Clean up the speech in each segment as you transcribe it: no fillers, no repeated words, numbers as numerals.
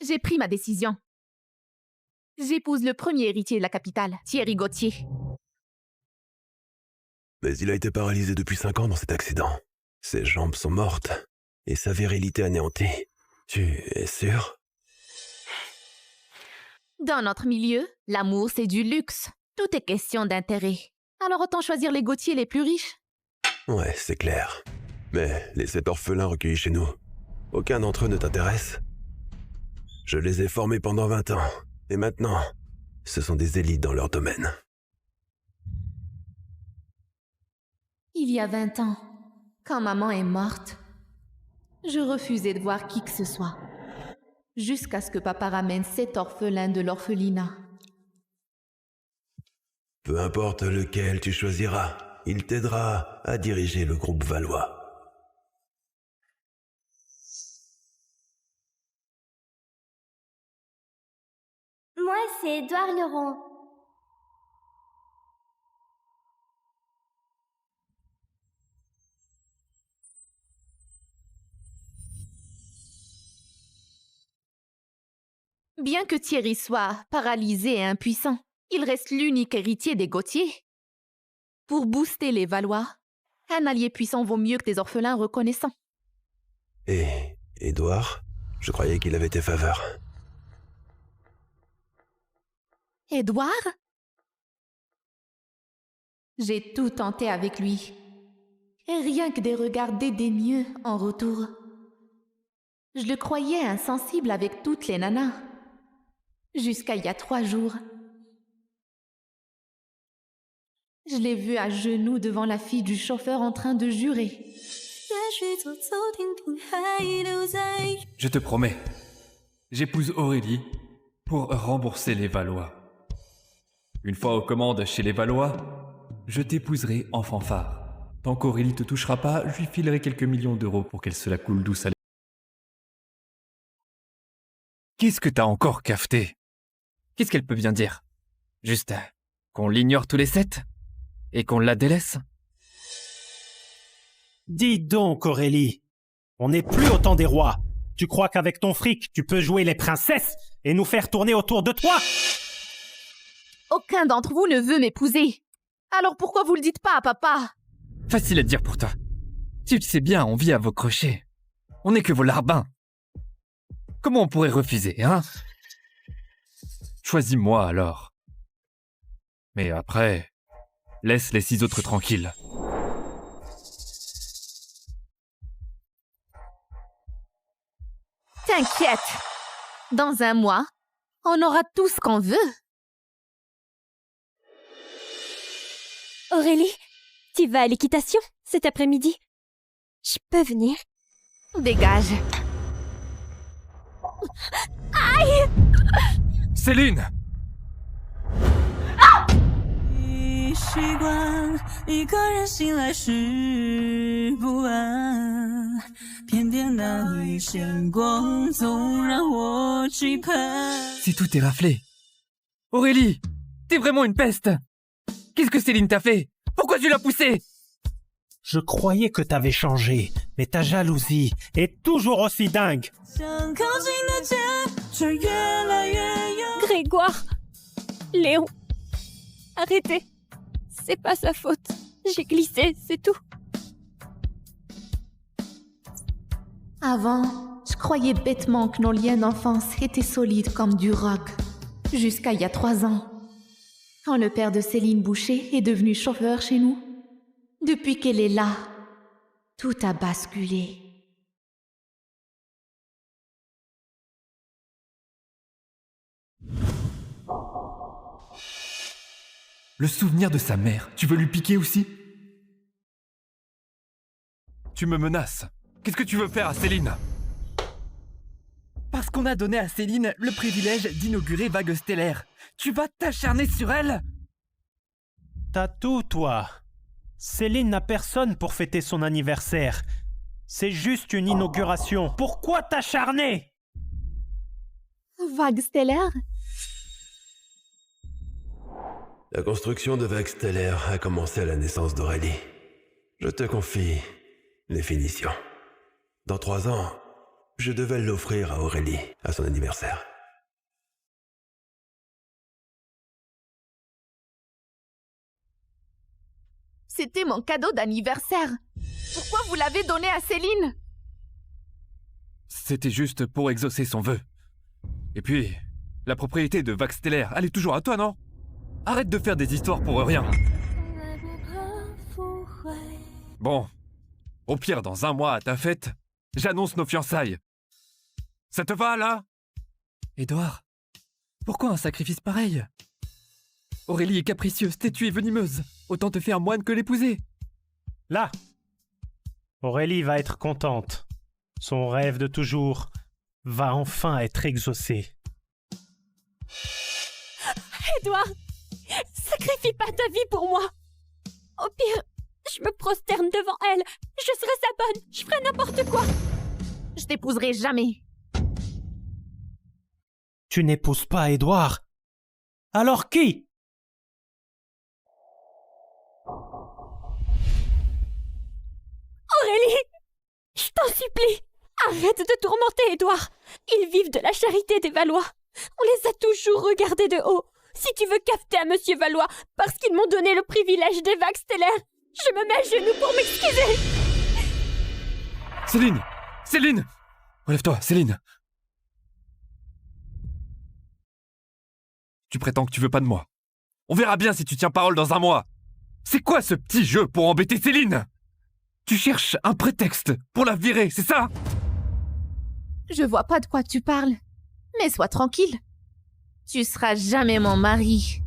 J'ai pris ma décision. J'épouse le premier héritier de la capitale, Thierry Gauthier. Mais il a été paralysé depuis 5 ans dans cet accident. Ses jambes sont mortes et sa virilité anéantie. Tu es sûr? Dans notre milieu, l'amour, c'est du luxe. Tout est question d'intérêt. Alors autant choisir les Gauthier les plus riches. Ouais, c'est clair. Mais les 7 orphelins recueillis chez nous, aucun d'entre eux ne t'intéresse? Je les ai formés pendant 20 ans. Et maintenant, ce sont des élites dans leur domaine. Il y a 20 ans, quand maman est morte, je refusais de voir qui que ce soit. Jusqu'à ce que papa ramène 7 orphelins de l'orphelinat. Peu importe lequel tu choisiras, il t'aidera à diriger le groupe Valois. Moi, c'est Édouard Leron. Bien que Thierry soit paralysé et impuissant, il reste l'unique héritier des Gauthier. Pour booster les Valois, un allié puissant vaut mieux que des orphelins reconnaissants. Et Édouard, je croyais qu'il avait tes faveurs. Édouard? J'ai tout tenté avec lui. Et rien que des regards dédaigneux en retour. Je le croyais insensible avec toutes les nanas. Jusqu'à il y a 3 jours. Je l'ai vu à genoux devant la fille du chauffeur en train de jurer. Je te promets, j'épouse Aurélie pour rembourser les Valois. Une fois aux commandes chez les Valois, je t'épouserai en fanfare. Tant qu'Aurélie te touchera pas, je lui filerai quelques millions d'euros pour qu'elle se la coule douce à Qu'est-ce que t'as encore cafeté? Qu'est-ce qu'elle peut bien dire? Juste qu'on l'ignore tous les 7? Et qu'on la délaisse? Dis donc, Aurélie, on n'est plus au temps des rois. Tu crois qu'avec ton fric, tu peux jouer les princesses et nous faire tourner autour de toi? Aucun d'entre vous ne veut m'épouser. Alors pourquoi vous le dites pas à papa? Facile à dire pour toi. Tu le sais bien, on vit à vos crochets. On n'est que vos larbins. Comment on pourrait refuser, hein? Choisis-moi alors. Mais après, laisse les 6 autres tranquilles. T'inquiète. Dans 1 mois, on aura tout ce qu'on veut. Aurélie, tu vas à l'équitation cet après-midi? Je peux venir? Dégage. Aïe! Céline! C'est tout est raflé. Aurélie, t'es vraiment une peste. Qu'est-ce que Céline t'a fait? Pourquoi tu l'as poussée? Je croyais que t'avais changé, mais ta jalousie est toujours aussi dingue. Grégoire! Léon! Arrêtez! C'est pas sa faute. J'ai glissé, c'est tout. Avant, je croyais bêtement que nos liens d'enfance étaient solides comme du roc. Jusqu'à il y a 3 ans. Quand le père de Céline Boucher est devenu chauffeur chez nous. Depuis qu'elle est là, tout a basculé. Le souvenir de sa mère, tu veux lui piquer aussi? Tu me menaces. Qu'est-ce que tu veux faire à Céline? Parce qu'on a donné à Céline le privilège d'inaugurer Vague Stellaire. Tu vas t'acharner sur elle? T'as tout, toi. Céline n'a personne pour fêter son anniversaire. C'est juste une inauguration. Pourquoi t'acharner? Vague stellaire? La construction de Vague Stellaire a commencé à la naissance d'Aurélie. Je te confie les finitions. Dans 3 ans, Je devais l'offrir à Aurélie, à son anniversaire. C'était mon cadeau d'anniversaire. Pourquoi vous l'avez donné à Céline? C'était juste pour exaucer son vœu. Et puis, la propriété de Vague Stellaire, elle est toujours à toi, non? Arrête de faire des histoires pour rien. Bon, au pire, dans 1 mois à ta fête, j'annonce nos fiançailles. Ça te va, là? Édouard, pourquoi un sacrifice pareil? Aurélie est capricieuse, têtue et venimeuse. Autant te faire moine que l'épouser. Là, Aurélie va être contente. Son rêve de toujours va enfin être exaucé. Édouard, sacrifie pas ta vie pour moi. Au pire, je me prosterne devant elle. Je serai sa bonne. Je ferai n'importe quoi. Je t'épouserai jamais. Tu n'épouses pas Édouard. Alors qui? Aurélie, je t'en supplie, arrête de tourmenter Édouard. Ils vivent de la charité des Valois. On les a toujours regardés de haut. Si tu veux cafeter à Monsieur Valois parce qu'ils m'ont donné le privilège des Vagues Stellaires, je me mets à genoux pour m'excuser. Céline! Céline! Relève-toi, Céline! Tu prétends que tu veux pas de moi. On verra bien si tu tiens parole dans 1 mois. C'est quoi ce petit jeu pour embêter Céline? Tu cherches un prétexte pour la virer, c'est ça? Je vois pas de quoi tu parles. Mais sois tranquille. Tu seras jamais mon mari.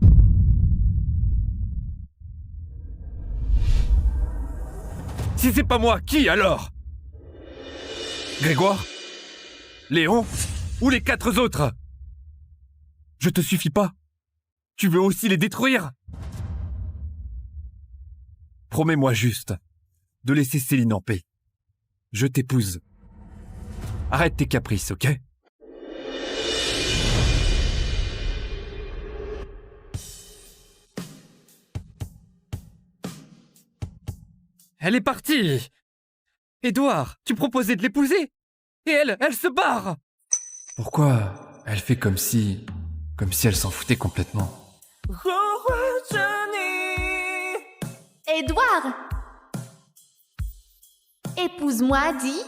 Si c'est pas moi, qui alors? Grégoire? Léon? Ou les 4 autres? Je te suffis pas? Tu veux aussi les détruire? Promets-moi juste de laisser Céline en paix. Je t'épouse. Arrête tes caprices, ok? Elle est partie! Édouard, tu proposais de l'épouser! Et elle se barre! Pourquoi elle fait comme si elle s'en foutait complètement? Édouard! Épouse-moi, dis.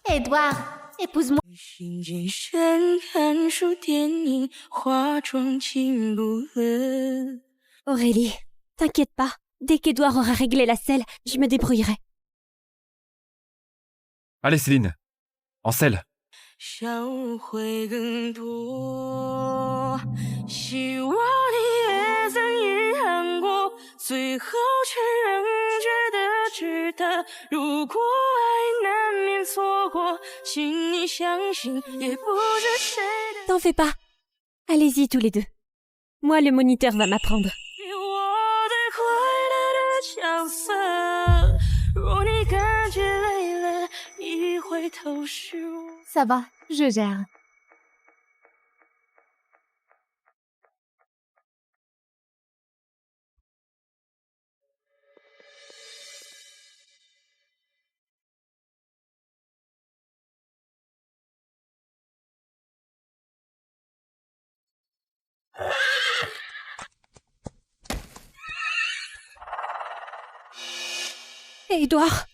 Édouard, épouse-moi. 心间深看书电影，化妆进不了。 Aurélie, t'inquiète pas. Dès qu'Édouard aura réglé la selle, je me débrouillerai. Allez Céline, en selle. 笑会更多，希望你也曾遗憾过，最后却仍觉得值得。如果爱难免错过，请你相信，也不是谁的。 T'en fais pas. Allez-y tous les deux. Moi, le moniteur va m'apprendre. 我最快乐的角色，若你感觉累了，一回头是我。 Ça va, je gère. Édouard,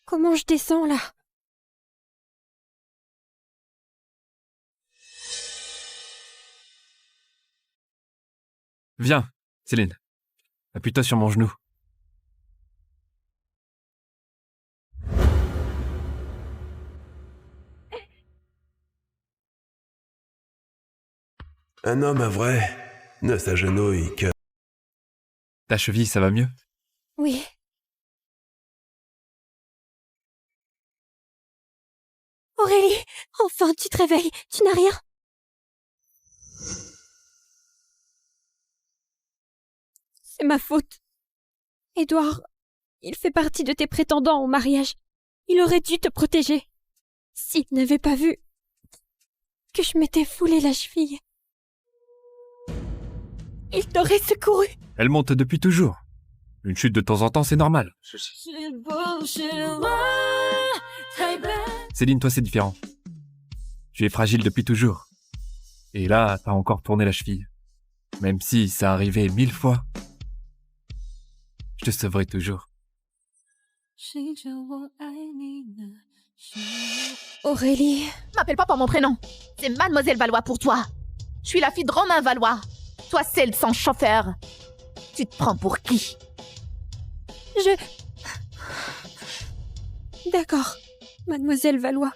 comment je descends là? Viens, Céline. Appuie-toi sur mon genou. Un homme vrai ne s'agenouille que... Ta cheville, ça va mieux? Oui. Aurélie, enfin tu te réveilles, tu n'as rien? C'est ma faute. Édouard, il fait partie de tes prétendants au mariage. Il aurait dû te protéger. S'il n'avait pas vu que je m'étais foulé la cheville. Il t'aurait secouru. Elle monte depuis toujours. Une chute de temps en temps, c'est normal. Céline, toi, c'est différent. Tu es fragile depuis toujours. Et là, t'as encore tourné la cheville. Même si ça arrivait 1000 fois, je te sauverai toujours. Aurélie... M'appelle pas par mon prénom. C'est Mademoiselle Valois pour toi. Je suis la fille de Romain Valois. Toi, celle sans chauffeur. Tu te prends pour qui? D'accord, Mademoiselle Valois.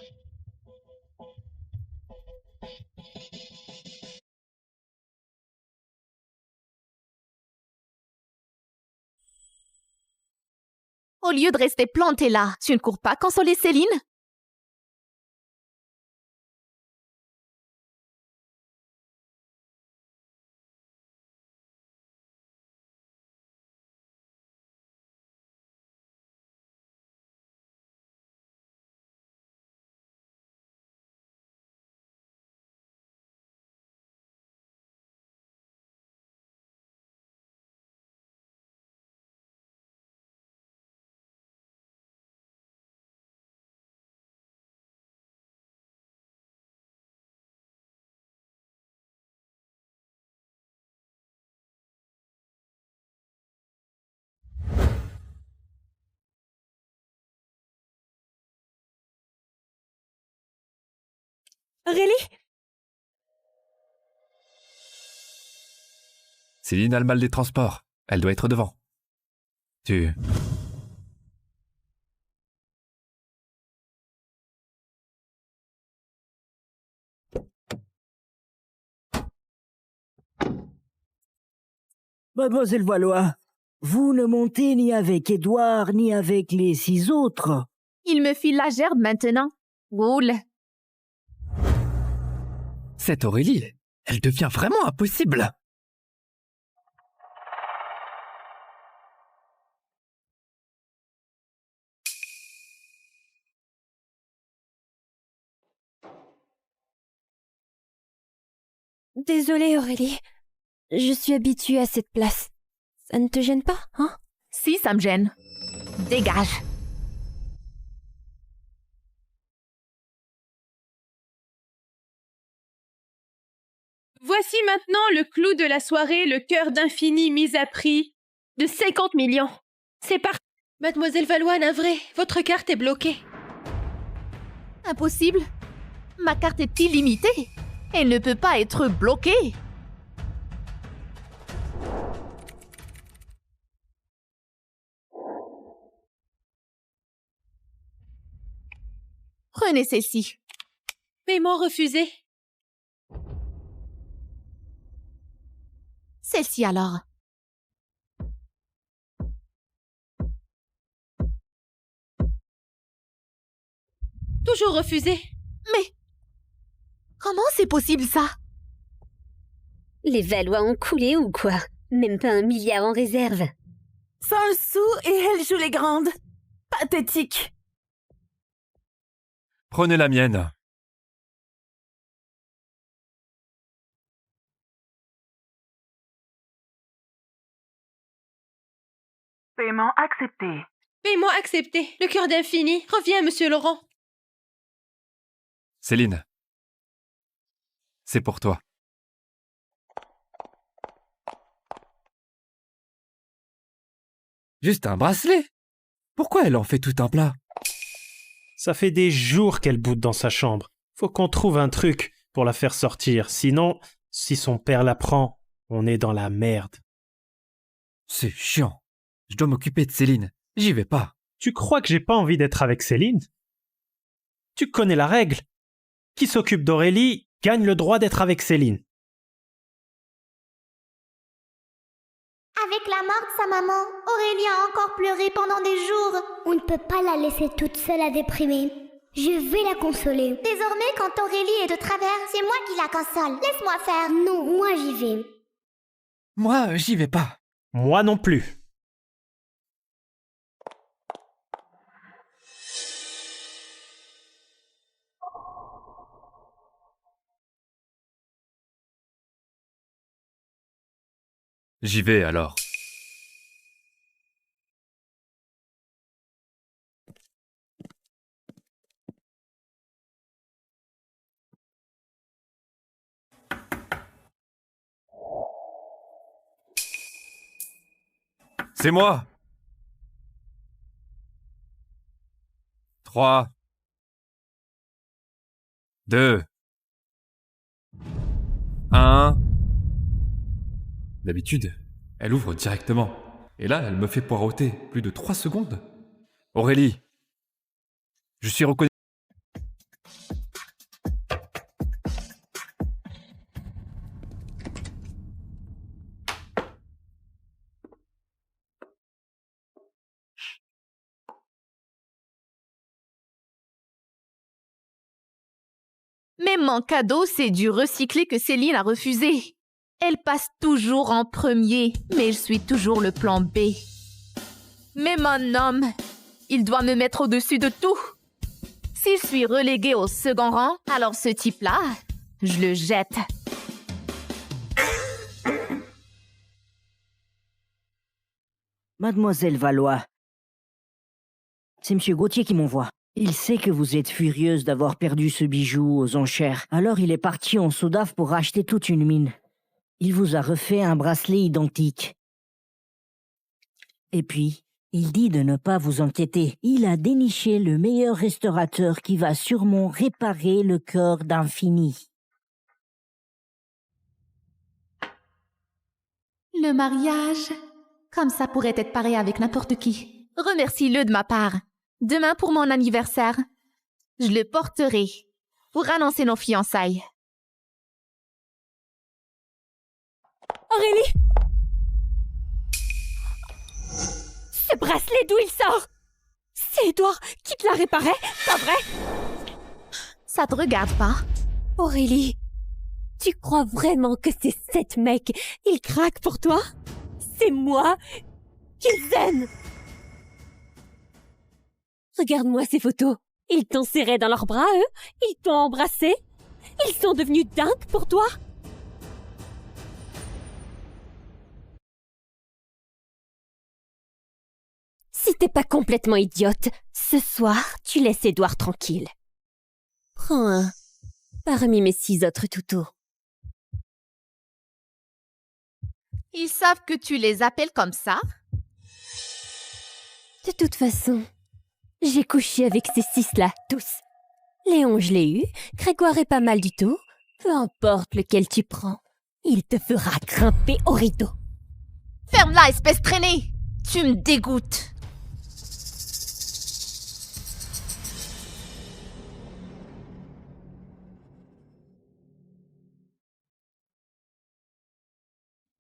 Au lieu de rester plantée là, tu ne cours pas consoler Céline? Aurélie? Céline a le mal des transports. Elle doit être devant. Tu... Mademoiselle Valois, vous ne montez ni avec Édouard ni avec les 6 autres. Il me file la gerbe maintenant. Roule. Cette Aurélie, elle devient vraiment impossible. Désolée, Aurélie. Je suis habituée à cette place. Ça ne te gêne pas, hein? Si, ça me gêne. Dégage. Voici maintenant le clou de la soirée, le cœur d'infini mis à prix de 50 millions. C'est parti. Mademoiselle Valois, navrée, votre carte est bloquée. Impossible. Ma carte est illimitée. Elle ne peut pas être bloquée. Prenez celle-ci. Paiement refusé. Celle-ci alors. Toujours refusé. Mais comment c'est possible ça? Les Valois ont coulé ou quoi? Même pas 1 milliard en réserve. Sans le sou et elle joue les grandes. Pathétique. Prenez la mienne. Paiement accepté. Paiement accepté. Le cœur d'infini. Reviens, monsieur Laurent. Céline, c'est pour toi. Juste un bracelet? Pourquoi elle en fait tout un plat? Ça fait des jours qu'elle boude dans sa chambre. Faut qu'on trouve un truc pour la faire sortir. Sinon, si son père la prend, on est dans la merde. C'est chiant. Je dois m'occuper de Céline. J'y vais pas. Tu crois que j'ai pas envie d'être avec Céline? Tu connais la règle. Qui s'occupe d'Aurélie gagne le droit d'être avec Céline. Avec la mort de sa maman, Aurélie a encore pleuré pendant des jours. On ne peut pas la laisser toute seule à déprimer. Je vais la consoler. Désormais, quand Aurélie est de travers, c'est moi qui la console. Laisse-moi faire. Non, moi j'y vais. Moi, j'y vais pas. Moi non plus. J'y vais alors. C'est moi. 3, 2, 1. D'habitude, elle ouvre directement. Et là, elle me fait poireauter plus de 3 secondes. Aurélie, je suis reconnu. Mais mon cadeau, c'est du recyclé que Céline a refusé. Elle passe toujours en premier, mais je suis toujours le plan B. Mais mon homme, il doit me mettre au-dessus de tout. Si je suis reléguée au second rang, alors ce type-là, je le jette. Mademoiselle Valois, c'est M. Gauthier qui m'envoie. Il sait que vous êtes furieuse d'avoir perdu ce bijou aux enchères. Alors il est parti en Soudaf pour racheter toute une mine. Il vous a refait un bracelet identique. Et puis, il dit de ne pas vous inquiéter. Il a déniché le meilleur restaurateur qui va sûrement réparer le cœur d'Infini. Le mariage, comme ça pourrait être pareil avec n'importe qui. Remercie-le de ma part. Demain pour mon anniversaire, je le porterai pour annoncer nos fiançailles. Aurélie! Ce bracelet, d'où il sort? C'est Edouard qui te l'a réparé, pas vrai? Ça te regarde pas? Aurélie, tu crois vraiment que ces 7 mecs, ils craquent pour toi? C'est moi qu'ils aiment! Regarde-moi ces photos. Ils t'ont serré dans leurs bras, eux? Ils t'ont embrassé? Ils sont devenus dingues pour toi? Si t'es pas complètement idiote, ce soir, tu laisses Edouard tranquille. Prends un parmi mes 6 autres toutous. Ils savent que tu les appelles comme ça? De toute façon, j'ai couché avec ces 6-là, tous. Léon, je l'ai eu. Grégoire est pas mal du tout. Peu importe lequel tu prends, il te fera grimper au rideau. Ferme-la, espèce traînée! Tu me dégoûtes!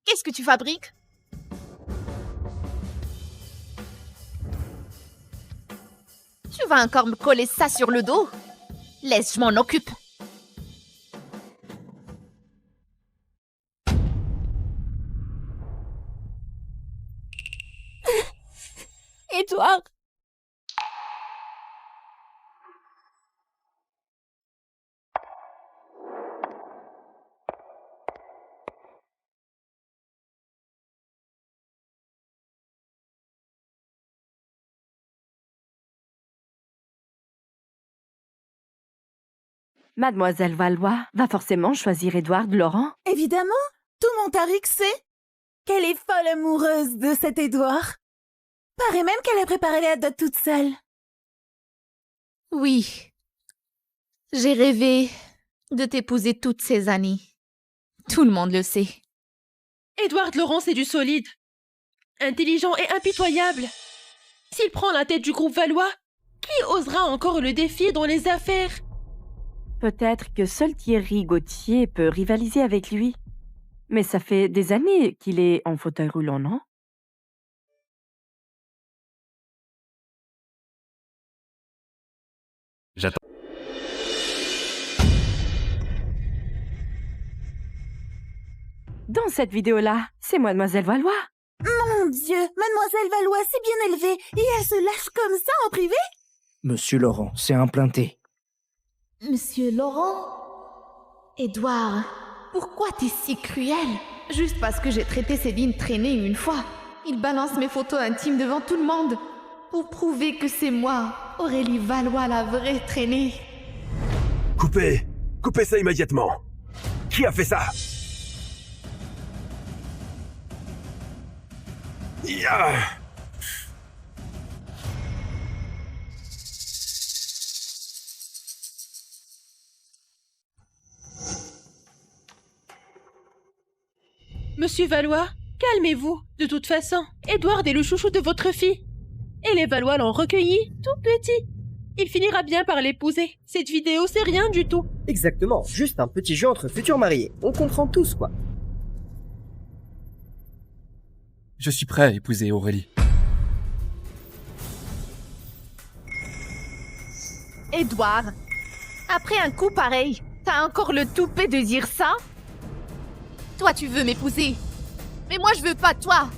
Qu'est-ce que tu fabriques? Tu vas encore me coller ça sur le dos? Laisse, je m'en occupe. Edouard! Mademoiselle Valois va forcément choisir Édouard Laurent. Évidemment, tout Montarix sait qu'elle est folle amoureuse de cet Édouard. Paraît même qu'elle a préparé la dot toute seule. Oui. J'ai rêvé de t'épouser toutes ces années. Tout le monde le sait. Édouard Laurent, c'est du solide. Intelligent et impitoyable. S'il prend la tête du groupe Valois, qui osera encore le défier dans les affaires? Peut-être que seul Thierry Gauthier peut rivaliser avec lui. Mais ça fait des années qu'il est en fauteuil roulant, non? J'attends. Dans cette vidéo-là, c'est Mademoiselle Valois. Mon Dieu, Mademoiselle Valois, c'est bien élevé et elle se lâche comme ça en privé? Monsieur Laurent, c'est implanté. Monsieur Laurent? Édouard, Pourquoi t'es si cruel? Juste parce que j'ai traité Céline traînée une fois. Il balance mes photos intimes devant tout le monde. Pour prouver que c'est moi, Aurélie Valois, la vraie traînée. Coupez! Coupez ça immédiatement! Qui a fait ça? Ya! Monsieur Valois, calmez-vous. De toute façon, Edward est le chouchou de votre fille. Et les Valois l'ont recueilli tout petit. Il finira bien par l'épouser. Cette vidéo, c'est rien du tout. Exactement, juste un petit jeu entre futurs mariés. On comprend tous, quoi. Je suis prêt à épouser Aurélie. Edouard, après un coup pareil, t'as encore le toupet de dire ça? Toi, tu veux m'épouser. Mais moi, je veux pas toi.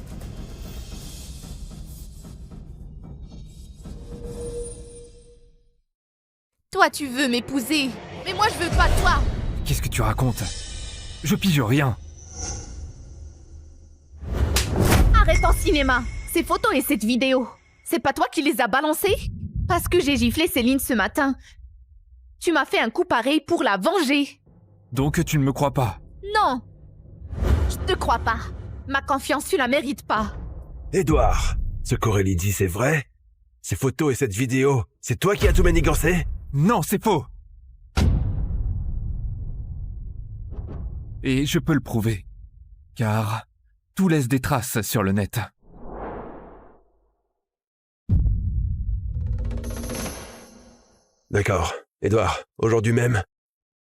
Toi, tu veux m'épouser. Mais moi, je veux pas toi. Qu'est-ce que tu racontes? Je pige rien. Arrête en cinéma. Ces photos et cette vidéo, c'est pas toi qui les as balancées? Parce que j'ai giflé Céline ce matin. Tu m'as fait un coup pareil pour la venger. Donc tu ne me crois pas? Non. Je te crois pas. Ma confiance, tu la mérites pas. Edouard, ce qu'Aurélie dit, c'est vrai? Ces photos et cette vidéo, c'est toi qui as tout manigancé? Non, c'est faux! Et je peux le prouver, car tout laisse des traces sur le net. D'accord. Edouard, aujourd'hui même,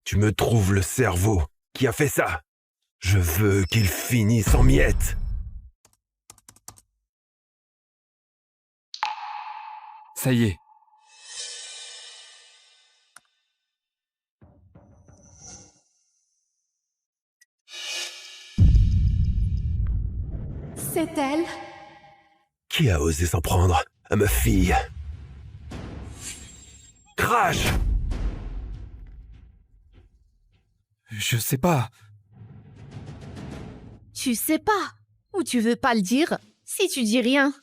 tu me trouves le cerveau qui a fait ça. Je veux qu'il finisse en miettes. Ça y est. C'est elle? Qui a osé s'en prendre à ma fille? Crash! Je sais pas. Tu sais pas. Ou tu veux pas le dire? Si tu dis rien,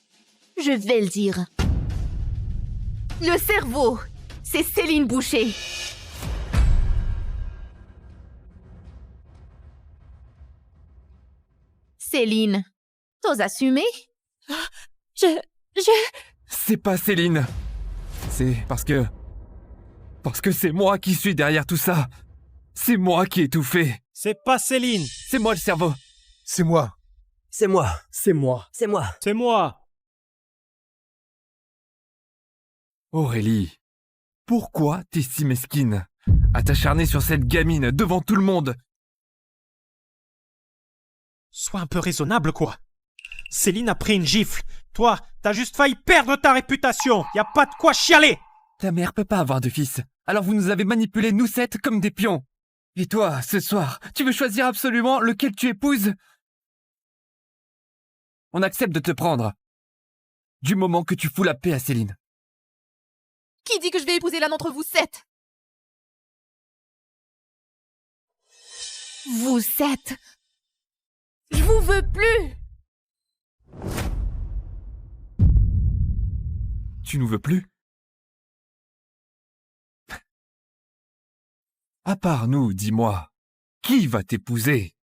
je vais le dire. Le cerveau, c'est Céline Boucher. Céline, t'oses assumer? C'est pas Céline. C'est parce que c'est moi qui suis derrière tout ça. C'est moi qui ai tout fait. C'est pas Céline. C'est moi le cerveau. C'est moi. C'est moi. C'est moi. C'est moi. C'est moi. Aurélie, pourquoi t'es si mesquine à t'acharner sur cette gamine devant tout le monde? Sois un peu raisonnable, quoi. Céline a pris une gifle. Toi, t'as juste failli perdre ta réputation. Y a pas de quoi chialer. Ta mère peut pas avoir de fils. Alors vous nous avez manipulés, nous 7, comme des pions. Et toi, ce soir, tu veux choisir absolument lequel tu épouses? On accepte de te prendre. Du moment que tu fous la paix à Céline. Qui dit que je vais épouser l'un d'entre vous 7? Vous 7. Je vous veux plus. Tu nous veux plus? À part nous, dis-moi, qui va t'épouser?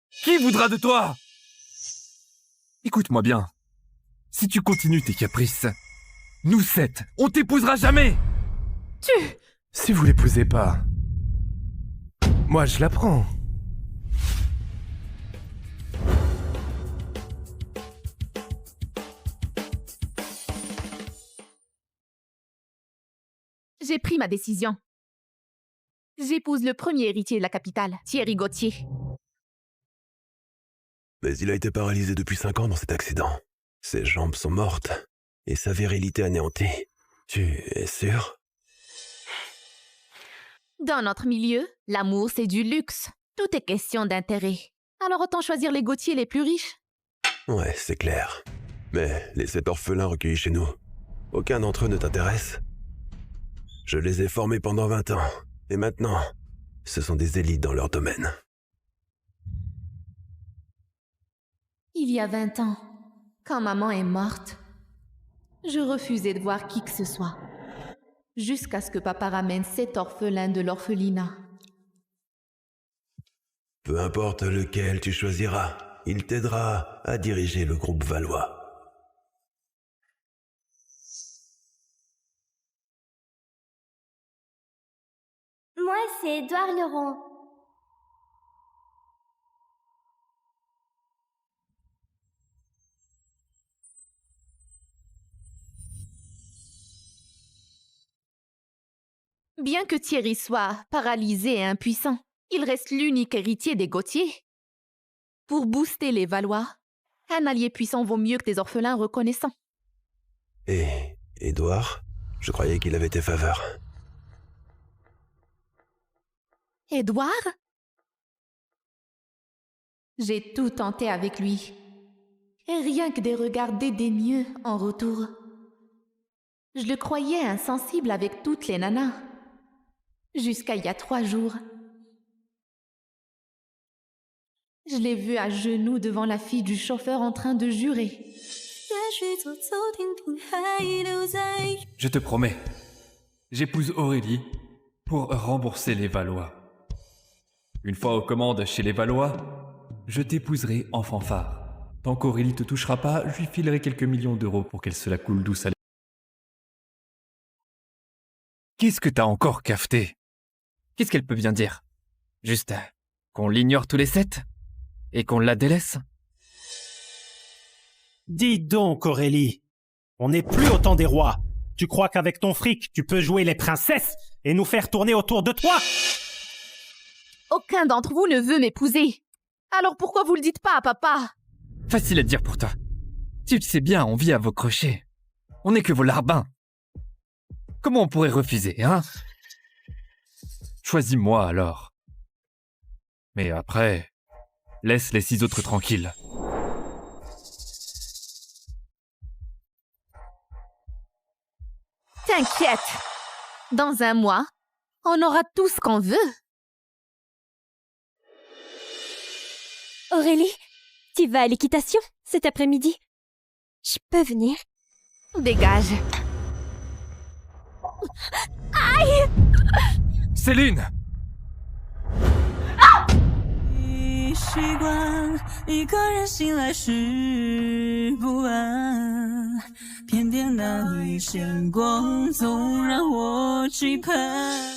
Qui voudra de toi? Écoute-moi bien. Si tu continues tes caprices, nous 7, on t'épousera jamais! Si vous l'épousez pas, moi je la prends. J'ai pris ma décision. J'épouse le premier héritier de la capitale, Thierry Gauthier. Mais il a été paralysé depuis 5 ans dans cet accident. Ses jambes sont mortes et sa virilité anéantie. Tu es sûr? Dans notre milieu, l'amour c'est du luxe. Tout est question d'intérêt. Alors autant choisir les Gauthier les plus riches. Ouais, c'est clair. Mais les 7 orphelins recueillis chez nous, aucun d'entre eux ne t'intéresse? Je les ai formés pendant 20 ans. Et maintenant, ce sont des élites dans leur domaine. Il y a 20 ans, quand maman est morte, je refusais de voir qui que ce soit, jusqu'à ce que papa ramène 7 orphelins de l'orphelinat. Peu importe lequel tu choisiras, il t'aidera à diriger le groupe Valois. Moi, c'est Édouard Leron. Bien que Thierry soit paralysé et impuissant, il reste l'unique héritier des Gauthier. Pour booster les Valois, un allié puissant vaut mieux que des orphelins reconnaissants. Et Édouard, je croyais qu'il avait tes faveurs. Édouard? J'ai tout tenté avec lui. Et rien que des regards dédaigneux en retour. Je le croyais insensible avec toutes les nanas. Jusqu'à il y a 3 jours. Je l'ai vu à genoux devant la fille du chauffeur en train de jurer. Je te promets, j'épouse Aurélie pour rembourser les Valois. Une fois aux commandes chez les Valois, je t'épouserai en fanfare. Tant qu'Aurélie te touchera pas, je lui filerai quelques millions d'euros pour qu'elle se la coule douce à l'époque. Qu'est-ce que t'as encore cafeté? Qu'est-ce qu'elle peut bien dire? Juste qu'on l'ignore tous les 7? Et qu'on la délaisse? Dis donc, Aurélie, on n'est plus au temps des rois. Tu crois qu'avec ton fric, tu peux jouer les princesses et nous faire tourner autour de toi? Aucun d'entre vous ne veut m'épouser. Alors pourquoi vous le dites pas à papa? Facile à dire pour toi. Tu le sais bien, on vit à vos crochets. On n'est que vos larbins. Comment on pourrait refuser, hein? Choisis-moi alors. Mais après, laisse les 6 autres tranquilles. T'inquiète. Dans 1 mois, on aura tout ce qu'on veut. Aurélie, tu vas à l'équitation cet après-midi? Je peux venir? Dégage. Aïe! Céline!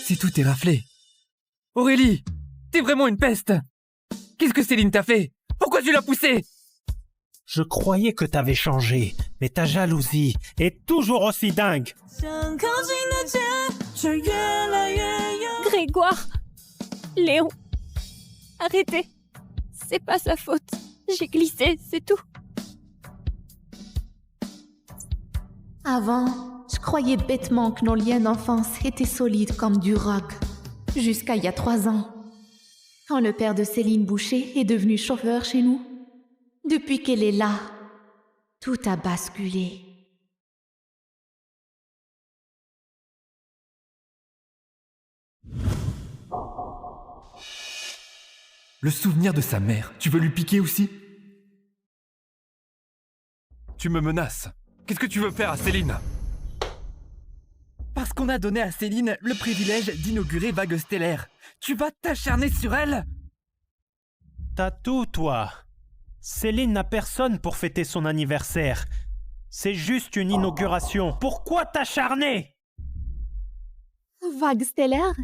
C'est tout est raflé. Aurélie, t'es vraiment une peste. Qu'est-ce que Céline t'a fait? Pourquoi tu l'as poussée? Je croyais que t'avais changé, mais ta jalousie est toujours aussi dingue. Grégoire! Léon! Arrêtez! C'est pas sa faute. J'ai glissé, c'est tout. Avant, je croyais bêtement que nos liens d'enfance étaient solides comme du roc. Jusqu'à il y a 3 ans, quand le père de Céline Boucher est devenu chauffeur chez nous. Depuis qu'elle est là, tout a basculé. Le souvenir de sa mère, tu veux lui piquer aussi? Tu me menaces. Qu'est-ce que tu veux faire à Céline? Parce qu'on a donné à Céline le privilège d'inaugurer Vague Stellaire. Tu vas t'acharner sur elle? T'as tout, toi. Céline n'a personne pour fêter son anniversaire. C'est juste une inauguration. Pourquoi t'acharner? Vague Stellaire?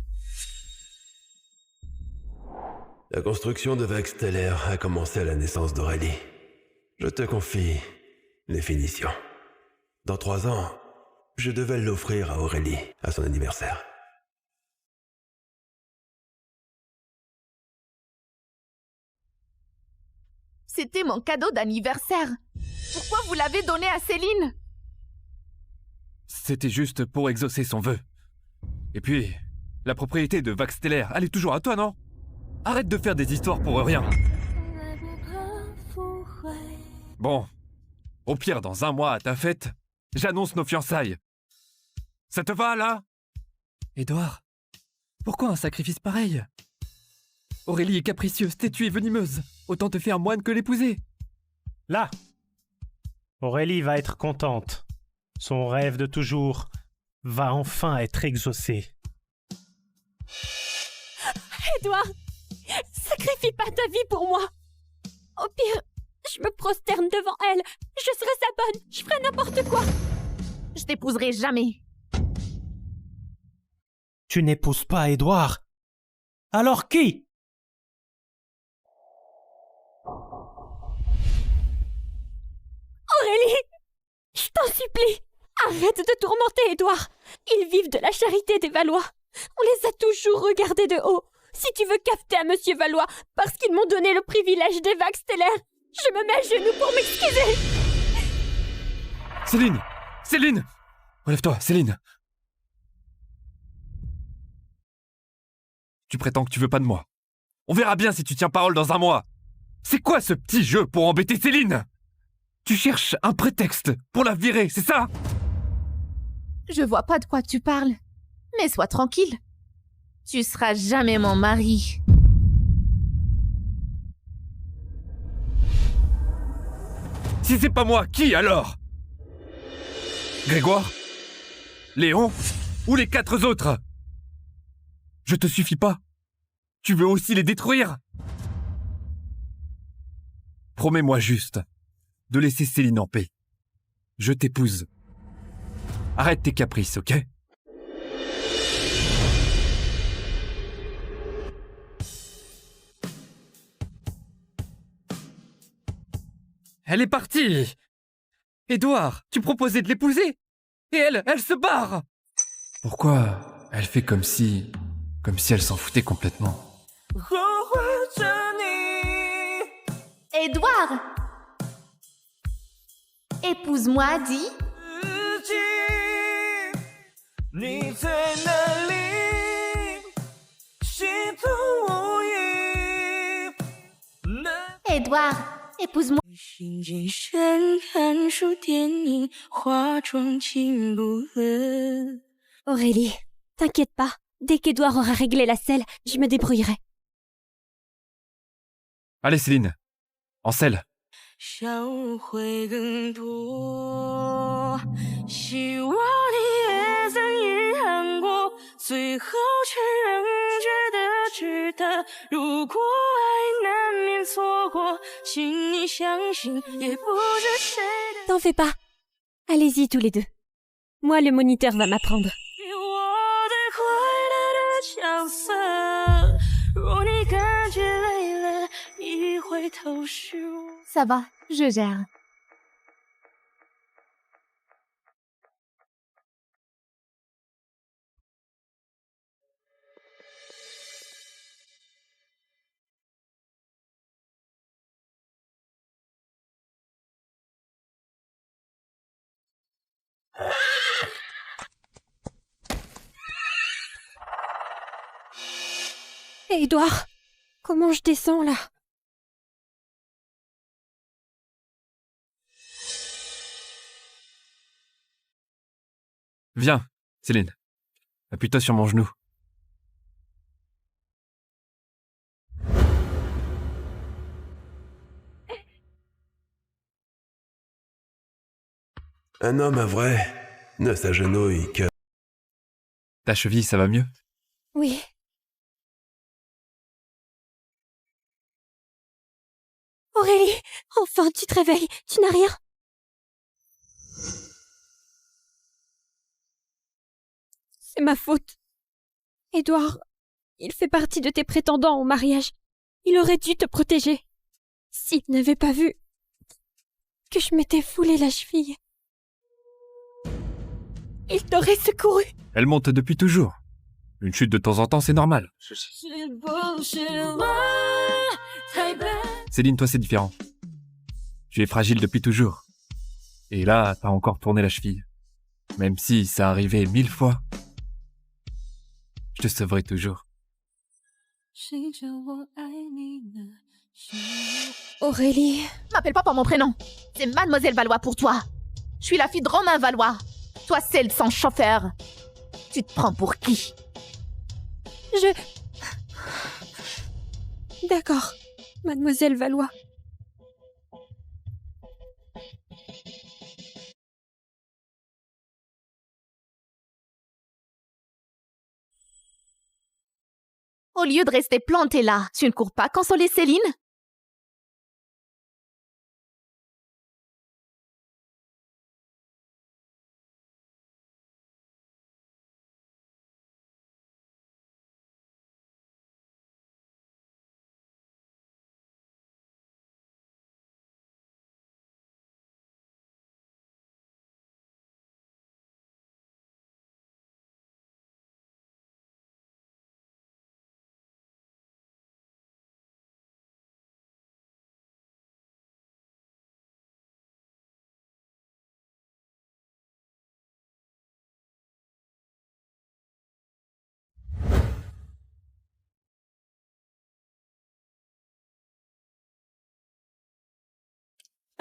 La construction de Vague Stellaire a commencé à la naissance d'Aurélie. Je te confie les finitions. Dans 3 ans, je devais l'offrir à Aurélie à son anniversaire. C'était mon cadeau d'anniversaire. Pourquoi vous l'avez donné à Céline? C'était juste pour exaucer son vœu. Et puis, la propriété de Vague Stellaire, elle est toujours à toi, non? Arrête de faire des histoires pour rien. Bon, au pire, dans 1 mois à ta fête, j'annonce nos fiançailles. Ça te va, là? Édouard, pourquoi un sacrifice pareil? Aurélie est capricieuse, têtue et venimeuse. Autant te faire moine que l'épouser. Là. Aurélie va être contente. Son rêve de toujours va enfin être exaucé. Édouard, sacrifie pas ta vie pour moi. Au pire, je me prosterne devant elle. Je serai sa bonne. Je ferai n'importe quoi. Je t'épouserai jamais. Tu n'épouses pas Édouard. Alors qui? Aurélie, je t'en supplie, arrête de tourmenter Édouard. Ils vivent de la charité des Valois. On les a toujours regardés de haut. Si tu veux cafeter à Monsieur Valois parce qu'ils m'ont donné le privilège des vagues stellaires, je me mets à genoux pour m'excuser. Céline! Céline! Relève-toi, Céline! Tu prétends que tu veux pas de moi. On verra bien si tu tiens parole dans un mois. C'est quoi ce petit jeu pour embêter Céline? Tu cherches un prétexte pour la virer, c'est ça? Je vois pas de quoi tu parles. Mais sois tranquille. Tu seras jamais mon mari. Si c'est pas moi, qui alors? Grégoire? Léon? Ou les 4 autres? Je te suffis pas? Tu veux aussi les détruire? Promets-moi juste de laisser Céline en paix. Je t'épouse. Arrête tes caprices, ok? Elle est partie! Édouard, tu proposais de l'épouser! Et elle se barre! Pourquoi elle fait comme si elle s'en foutait complètement? Édouard! Épouse-moi, dis. Édouard, épouse-moi. Aurélie, t'inquiète pas. Dès qu'Édouard aura réglé la selle, je me débrouillerai. Allez Céline, en selle. 笑会更多，希望你也曾遗憾过，最后却仍觉得值得。如果爱难免错过，请你相信，也不是谁的。 T'en fais pas. Allez-y tous les deux. Moi, le moniteur va m'apprendre. 我最快乐的角色，若你感觉累了，一回头是我。 Ça va, je gère. Hé, Édouard, comment je descends là? Viens, Céline. Appuie-toi sur mon genou. Un homme à vrai ne s'agenouille que... Ta cheville, ça va mieux? Oui. Aurélie, enfin tu te réveilles, tu n'as rien? C'est ma faute. Édouard, il fait partie de tes prétendants au mariage. Il aurait dû te protéger. S'il n'avait pas vu que je m'étais foulé la cheville, il t'aurait secouru. Elle monte depuis toujours. Une chute de temps en temps, c'est normal. Céline, toi, c'est différent. Tu es fragile depuis toujours. Et là, t'as encore tourné la cheville. Même si ça arrivait 1000 fois, je te sauverai toujours. Aurélie... M'appelle pas par mon prénom. C'est Mademoiselle Valois pour toi. Je suis la fille de Romain Valois. Toi, celle sans chauffeur. Tu te prends pour qui? D'accord, Mademoiselle Valois. Au lieu de rester planté là, tu ne cours pas consoler Céline?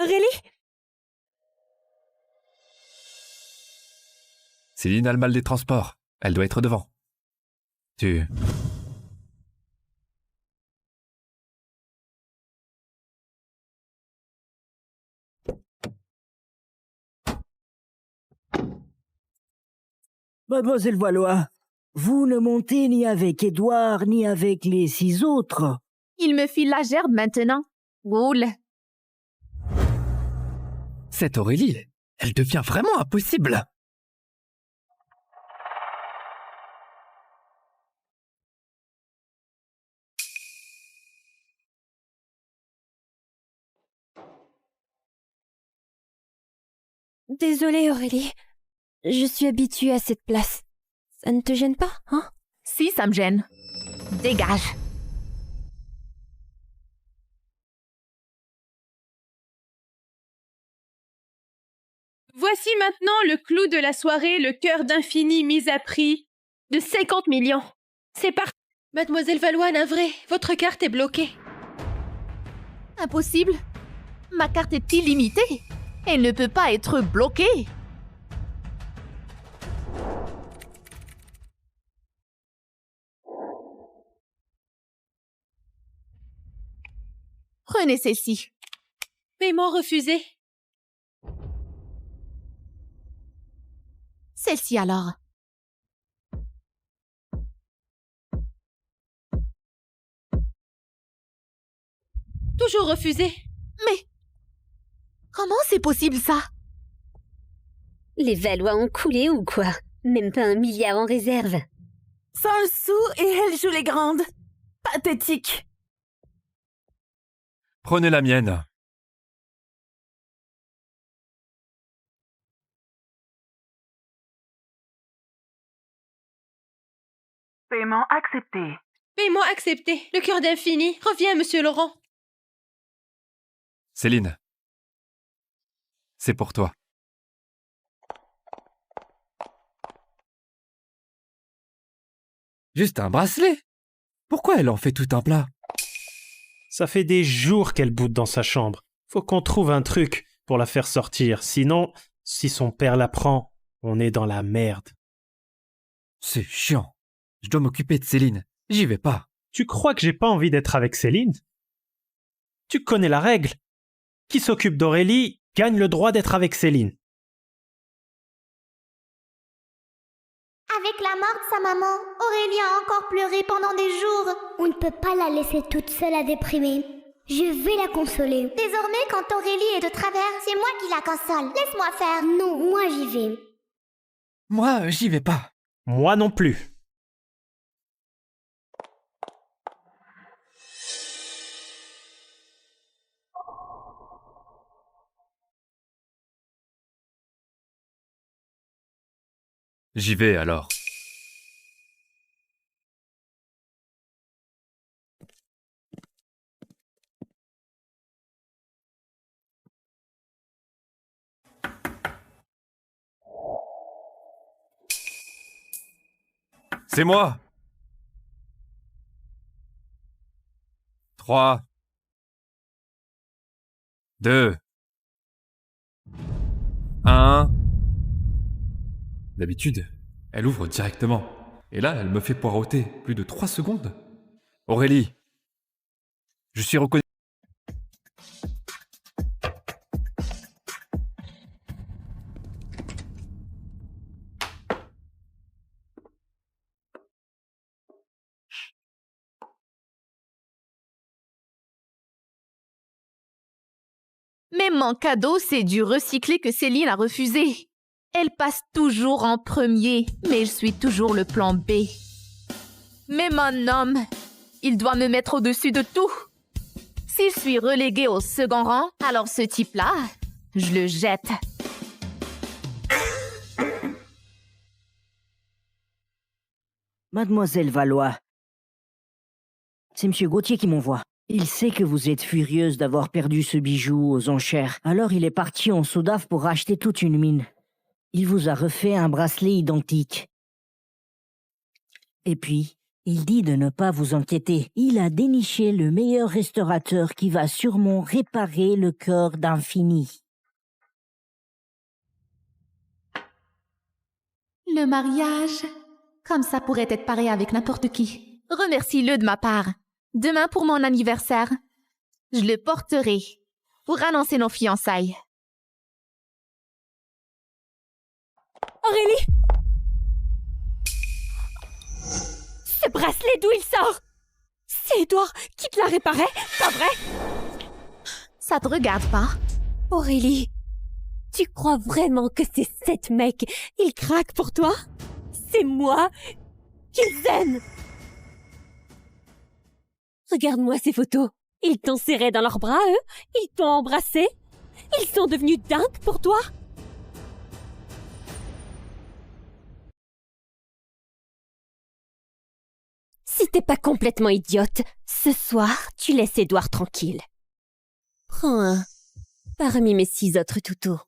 Aurélie? Céline a le mal des transports. Elle doit être devant. Tu... Mademoiselle Valois, vous ne montez ni avec Édouard ni avec les 6 autres. Il me file la gerbe maintenant. Roule. Cette Aurélie, elle devient vraiment impossible. Désolée, Aurélie. Je suis habituée à cette place. Ça ne te gêne pas, hein? Si, ça me gêne. Dégage. Voici maintenant le clou de la soirée, le cœur d'infini mis à prix de 50 millions. C'est parti. Mademoiselle Valois, navrée, votre carte est bloquée. Impossible. Ma carte est illimitée. Elle ne peut pas être bloquée. Prenez celle-ci. Paiement refusé. Celle-ci alors. Toujours refusé. Mais comment c'est possible ça? Les Valois ont coulé ou quoi? Même pas 1 milliard en réserve. Sans le sou et elle joue les grandes. Pathétique. Prenez la mienne. Paiement accepté. Paiement accepté. Le cœur d'infini. Reviens, monsieur Laurent. Céline. C'est pour toi. Juste un bracelet. Pourquoi elle en fait tout un plat? Ça fait des jours qu'elle boude dans sa chambre. Faut qu'on trouve un truc pour la faire sortir. Sinon, si son père la prend, on est dans la merde. C'est chiant. Je dois m'occuper de Céline. J'y vais pas. Tu crois que j'ai pas envie d'être avec Céline? Tu connais la règle. Qui s'occupe d'Aurélie gagne le droit d'être avec Céline. Avec la mort de sa maman, Aurélie a encore pleuré pendant des jours. On ne peut pas la laisser toute seule à déprimer. Je vais la consoler. Désormais, quand Aurélie est de travers, c'est moi qui la console. Laisse-moi faire. Non, moi j'y vais. Moi, j'y vais pas. Moi non plus. J'y vais alors. C'est moi. 3, 2, 1. D'habitude, elle ouvre directement. Et là, elle me fait poireauter plus de 3 secondes. Aurélie, je suis reconnu. Mais mon cadeau, c'est du recyclé que Céline a refusé. Elle passe toujours en premier, mais je suis toujours le plan B. Mais mon homme, il doit me mettre au-dessus de tout. Si je suis reléguée au second rang, alors ce type-là, je le jette. Mademoiselle Valois, c'est Monsieur Gauthier qui m'envoie. Il sait que vous êtes furieuse d'avoir perdu ce bijou aux enchères. Alors il est parti en Soudaf pour racheter toute une mine. Il vous a refait un bracelet identique. Et puis, il dit de ne pas vous inquiéter. Il a déniché le meilleur restaurateur qui va sûrement réparer le cœur d'Infini. Le mariage, comme ça pourrait être pareil avec n'importe qui. Remercie-le de ma part. Demain pour mon anniversaire, je le porterai pour annoncer nos fiançailles. Aurélie! Ce bracelet, d'où il sort? C'est Edouard qui te l'a réparé, pas vrai? Ça te regarde pas? Aurélie, tu crois vraiment que ces 7 mecs, ils craquent pour toi? C'est moi qu'ils aiment! Regarde-moi ces photos. Ils t'ont serré dans leurs bras, eux? Ils t'ont embrassé? Ils sont devenus dingues pour toi? Si t'es pas complètement idiote, ce soir, tu laisses Edouard tranquille. Prends un parmi mes 6 autres toutous.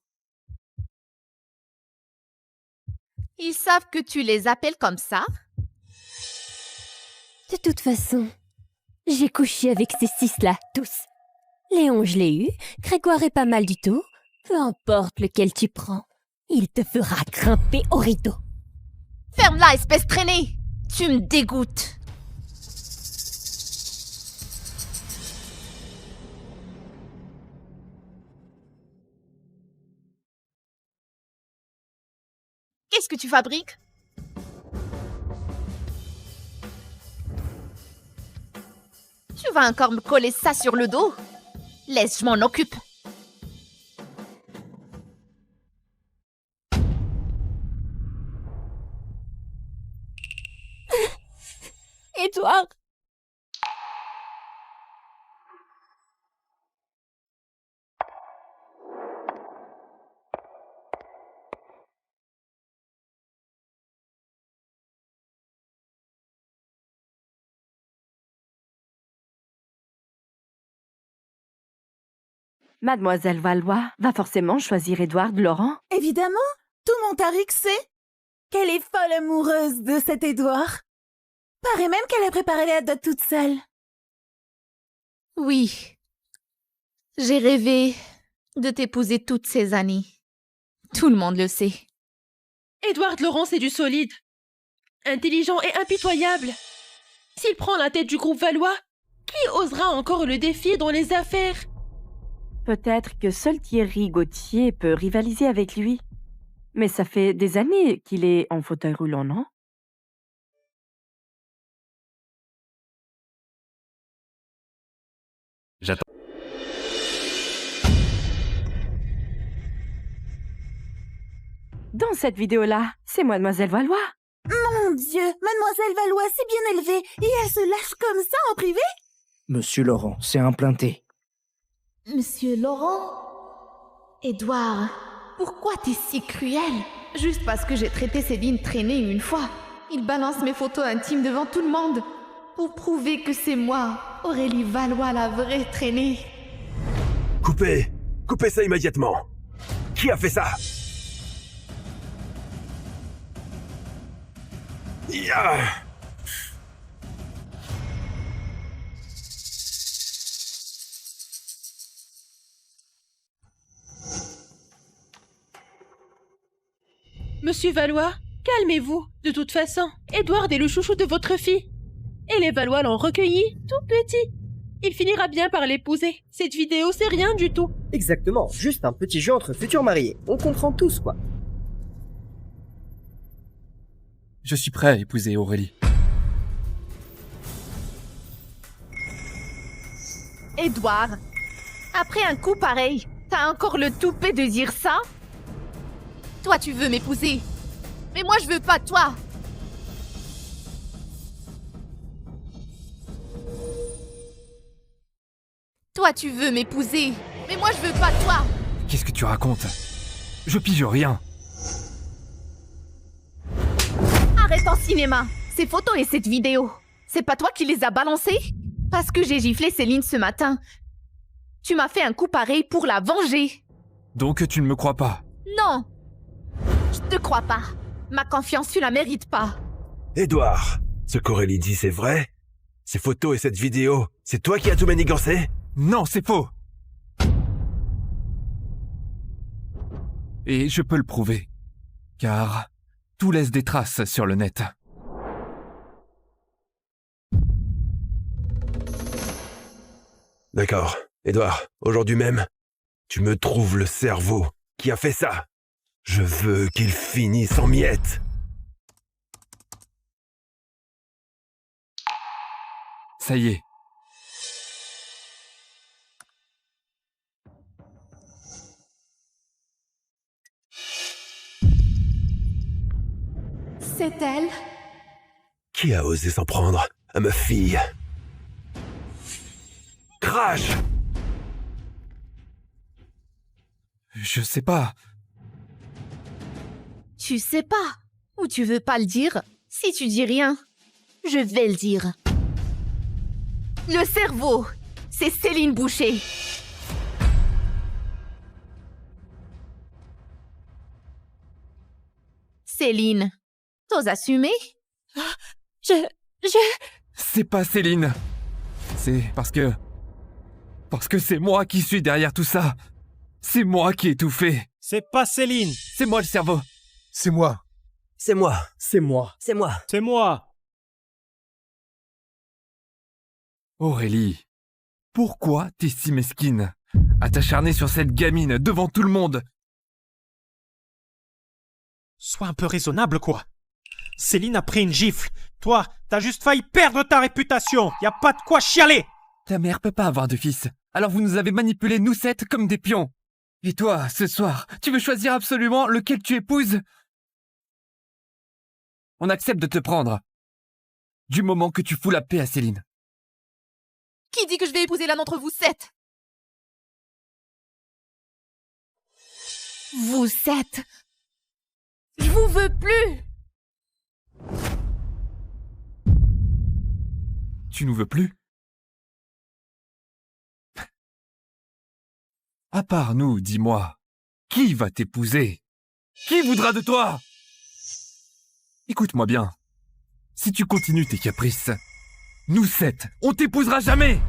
Ils savent que tu les appelles comme ça? De toute façon, j'ai couché avec ces 6-là, tous. Léon, je l'ai eu. Grégoire est pas mal du tout. Peu importe lequel tu prends, il te fera grimper au rideau. Ferme-la, espèce traînée! Tu me dégoûtes! Qu'est-ce que tu fabriques? Tu vas encore me coller ça sur le dos? Laisse, je m'en occupe. Edouard! Mademoiselle Valois va forcément choisir Édouard Laurent. Évidemment, tout Montarix sait qu'elle est folle amoureuse de cet Édouard. Paraît même qu'elle a préparé la dot toute seule. Oui. J'ai rêvé de t'épouser toutes ces années. Tout le monde le sait. Édouard Laurent, c'est du solide. Intelligent et impitoyable. S'il prend la tête du groupe Valois, qui osera encore le défier dans les affaires? Peut-être que seul Thierry Gauthier peut rivaliser avec lui. Mais ça fait des années qu'il est en fauteuil roulant, non? J'attends. Dans cette vidéo-là, c'est Mademoiselle Valois. Mon Dieu, Mademoiselle Valois, c'est bien élevé et elle se lâche comme ça en privé? Monsieur Laurent, c'est implanté. Monsieur Laurent? Édouard, pourquoi t'es si cruel? Juste parce que j'ai traité Céline traînée une fois. Il balance mes photos intimes devant tout le monde pour prouver que c'est moi, Aurélie Valois, la vraie traînée. Coupez! Coupez ça immédiatement! Qui a fait ça? Ya! Monsieur Valois, calmez-vous. De toute façon, Édouard est le chouchou de votre fille. Et les Valois l'ont recueilli, tout petit. Il finira bien par l'épouser. Cette vidéo, c'est rien du tout. Exactement, juste un petit jeu entre futurs mariés. On comprend tous, quoi. Je suis prêt à épouser Aurélie. Édouard, après un coup pareil, T'as encore le toupet de dire ça? Toi, tu veux m'épouser. Mais moi, je veux pas de toi. Toi, tu veux m'épouser. Mais moi, je veux pas de toi. Qu'est-ce que tu racontes? Je pige rien. Arrête en cinéma. Ces photos et cette vidéo, c'est pas toi qui les as balancées? Parce que j'ai giflé Céline ce matin. Tu m'as fait un coup pareil pour la venger. Donc tu ne me crois pas? Non. Je te crois pas. Ma confiance, tu la mérites pas. Édouard, ce qu'Aurélie dit, c'est vrai? Ces photos et cette vidéo, c'est toi qui as tout manigancé? Non, c'est faux! Et je peux le prouver, car tout laisse des traces sur le net. D'accord. Édouard, aujourd'hui même, tu me trouves le cerveau qui a fait ça. Je veux qu'il finisse en miettes. Ça y est. C'est elle? Qui a osé s'en prendre à ma fille? Crash! Je sais pas. Tu sais pas. Ou tu veux pas le dire? Si tu dis rien, je vais le dire. Le cerveau, c'est Céline Boucher. Céline, t'oses assumer? C'est pas Céline. C'est parce que c'est moi qui suis derrière tout ça. C'est moi qui ai tout fait. C'est pas Céline. C'est moi le cerveau. C'est moi. C'est moi. C'est moi. C'est moi. C'est moi. Aurélie, pourquoi t'es si mesquine à t'acharner sur cette gamine devant tout le monde? Sois un peu raisonnable, quoi. Céline a pris une gifle. Toi, t'as juste failli perdre ta réputation. Y a pas de quoi chialer. Ta mère peut pas avoir de fils. Alors vous nous avez manipulés, nous 7, comme des pions. Et toi, ce soir, tu veux choisir absolument lequel tu épouses? On accepte de te prendre. Du moment que tu fous la paix à Céline. Qui dit que je vais épouser l'un d'entre vous 7? Vous 7? Je vous veux plus! Tu nous veux plus? À part nous, dis-moi, qui va t'épouser? Qui voudra de toi? Écoute-moi bien. Si tu continues tes caprices, nous 7, on t'épousera jamais!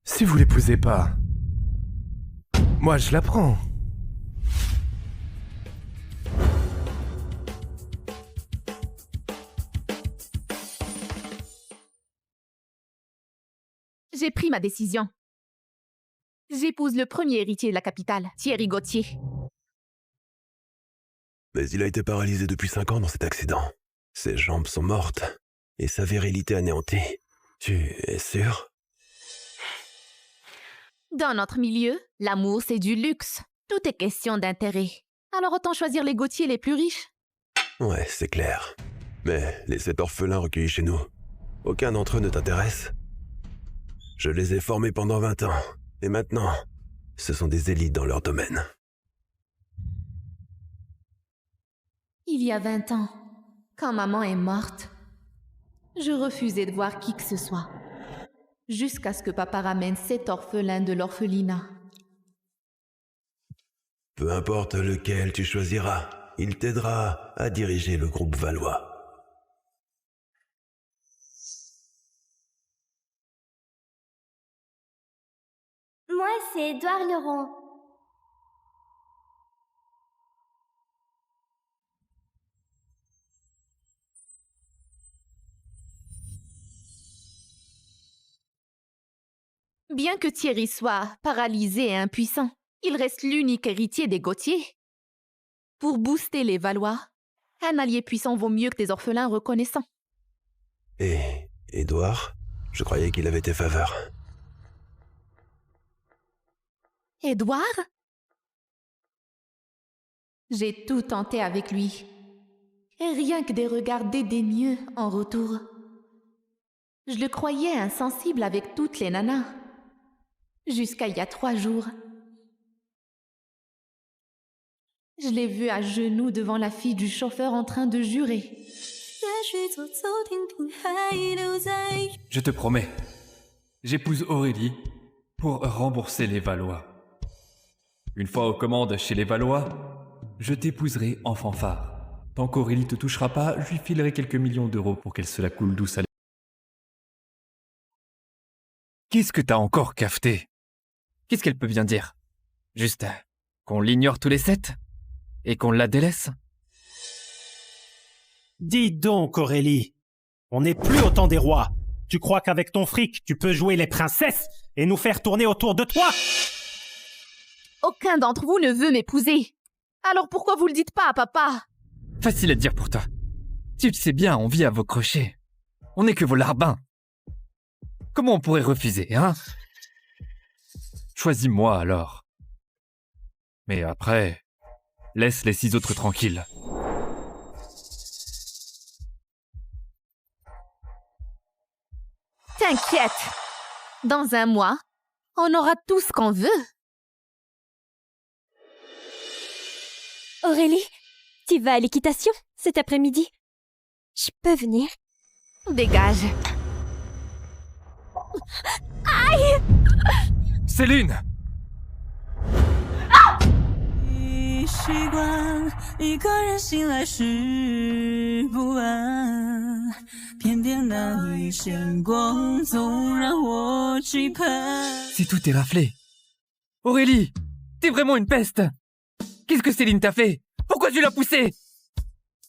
Si vous l'épousez pas, moi je la prends. J'ai pris ma décision. J'épouse le premier héritier de la capitale, Thierry Gauthier. Mais il a été paralysé depuis 5 ans dans cet accident. Ses jambes sont mortes et sa virilité anéantie. Tu es sûr? Dans notre milieu, l'amour, c'est du luxe. Tout est question d'intérêt. Alors autant choisir les Gauthier les plus riches. Ouais, c'est clair. Mais les 7 orphelins recueillis chez nous, aucun d'entre eux ne t'intéresse? Je les ai formés pendant 20 ans. Et maintenant, ce sont des élites dans leur domaine. Il y a 20 ans, quand maman est morte, je refusais de voir qui que ce soit. Jusqu'à ce que papa ramène 7 orphelins de l'orphelinat. Peu importe lequel tu choisiras, il t'aidera à diriger le groupe Valois. Moi, c'est Édouard Leron. Bien que Thierry soit paralysé et impuissant, il reste l'unique héritier des Gauthier. Pour booster les Valois, un allié puissant vaut mieux que des orphelins reconnaissants. Et Édouard, je croyais qu'il avait tes faveurs. Édouard? J'ai tout tenté avec lui. Et rien que des regards dédaigneux en retour. Je le croyais insensible avec toutes les nanas. Jusqu'à il y a 3 jours. Je l'ai vu à genoux devant la fille du chauffeur en train de jurer. Je te promets, j'épouse Aurélie pour rembourser les Valois. Une fois aux commandes chez les Valois, je t'épouserai en fanfare. Tant qu'Aurélie te touchera pas, je lui filerai quelques millions d'euros pour qu'elle se la coule douce à. Qu'est-ce que t'as encore cafeté? Qu'est-ce qu'elle peut bien dire? Juste qu'on l'ignore tous les 7 et qu'on la délaisse? Dis donc, Aurélie, on n'est plus au temps des rois. Tu crois qu'avec ton fric, tu peux jouer les princesses et nous faire tourner autour de toi? Aucun d'entre vous ne veut m'épouser. Alors pourquoi vous le dites pas à papa? Facile à dire pour toi. Tu le sais bien, on vit à vos crochets. On n'est que vos larbins. Comment on pourrait refuser, hein? Choisis-moi alors. Mais après, laisse les 6 autres tranquilles. T'inquiète. Dans 1 mois, on aura tout ce qu'on veut. Aurélie, tu vas à l'équitation cet après-midi? Je peux venir? Dégage. Aïe! Céline! Si tout est raflé. Aurélie, t'es vraiment une peste! Qu'est-ce que Céline t'a fait? Pourquoi tu l'as poussée?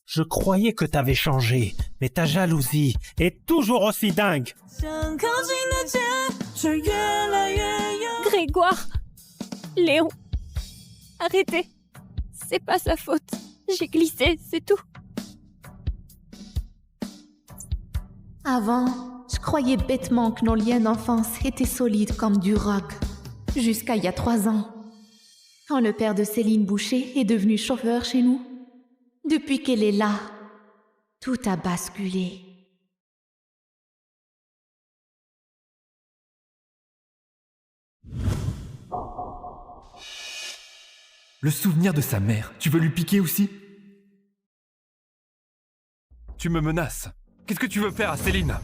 Je croyais que t'avais changé, mais ta jalousie est toujours aussi dingue. Grégoire! Léon! Arrêtez! C'est pas sa faute. J'ai glissé, c'est tout. Avant, je croyais bêtement que nos liens d'enfance étaient solides comme du roc. Jusqu'à il y a 3 ans. Quand le père de Céline Boucher est devenu chauffeur chez nous. Depuis qu'elle est là, tout a basculé. Le souvenir de sa mère, tu veux lui piquer aussi? Tu me menaces. Qu'est-ce que tu veux faire à Céline?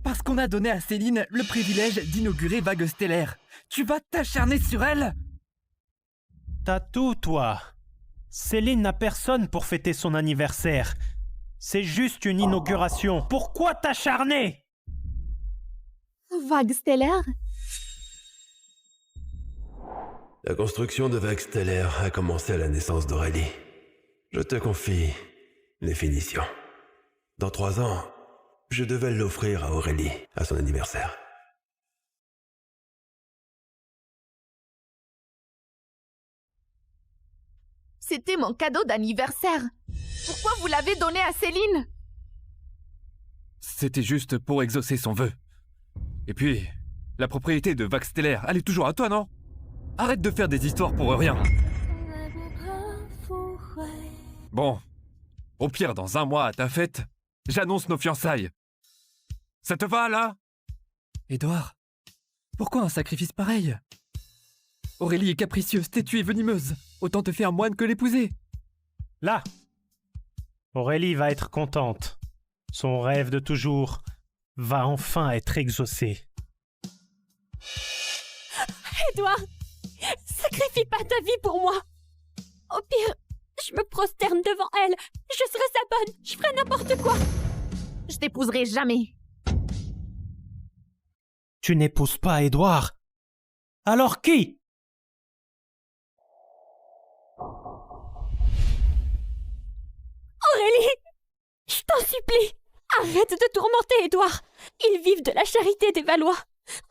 Parce qu'on a donné à Céline le privilège d'inaugurer Vague Stellaire. Tu vas t'acharner sur elle? T'as tout, toi. Céline n'a personne pour fêter son anniversaire. C'est juste une inauguration. Pourquoi t'acharner? Vague Stellaire? La construction de Vague Stellaire a commencé à la naissance d'Aurélie. Je te confie les finitions. Dans 3 ans, je devais l'offrir à Aurélie, à son anniversaire. C'était mon cadeau d'anniversaire. Pourquoi vous l'avez donné à Céline? C'était juste pour exaucer son vœu. Et puis, la propriété de Vague Stellaire, elle est toujours à toi, non? Arrête de faire des histoires pour rien. Bon, au pire, dans 1 mois à ta fête, j'annonce nos fiançailles. Ça te va, là? Édouard, pourquoi un sacrifice pareil? Aurélie est capricieuse, têtue et venimeuse. Autant te faire moine que l'épouser. Là, Aurélie va être contente. Son rêve de toujours va enfin être exaucé. Édouard, sacrifie pas ta vie pour moi. Au pire, je me prosterne devant elle. Je serai sa bonne. Je ferai n'importe quoi. Je t'épouserai jamais. Tu n'épouses pas Édouard. Alors qui? Aurélie, je t'en supplie, arrête de tourmenter Édouard. Ils vivent de la charité des Valois.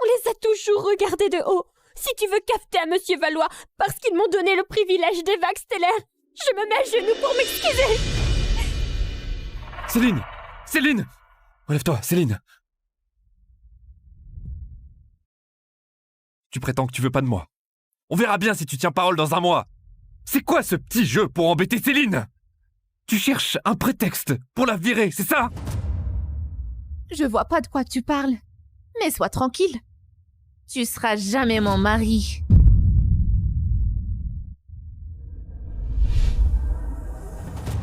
On les a toujours regardés de haut. Si tu veux cafeter à Monsieur Valois parce qu'ils m'ont donné le privilège des Vagues Stellaires, je me mets à genoux pour m'excuser. Céline! Céline! Relève-toi, Céline! Tu prétends que tu veux pas de moi. On verra bien si tu tiens parole dans un mois. C'est quoi ce petit jeu pour embêter Céline? Tu cherches un prétexte pour la virer, c'est ça? Je vois pas de quoi tu parles. Mais sois tranquille. Tu seras jamais mon mari.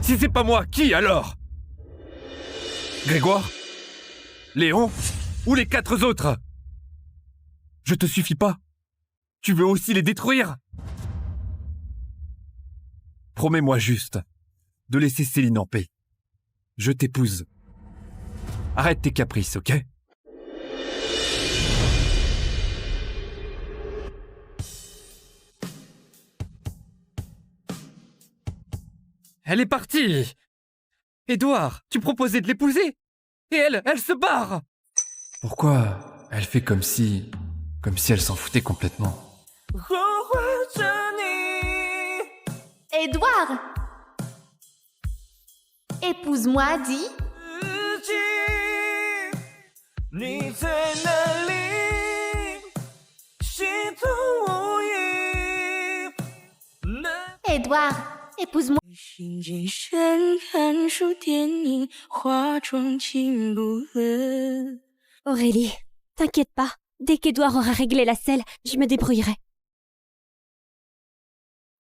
Si c'est pas moi, qui alors? Grégoire? Léon? Ou les 4 autres? Je te suffis pas. Tu veux aussi les détruire? Promets-moi juste de laisser Céline en paix. Je t'épouse. Arrête tes caprices, ok? Elle est partie! Édouard, tu proposais de l'épouser! Et elle se barre! Pourquoi elle fait comme si elle s'en foutait complètement? Édouard! Épouse-moi, dis. Édouard, épouse-moi. Aurélie, t'inquiète pas. Dès qu'Édouard aura réglé la selle, je me débrouillerai.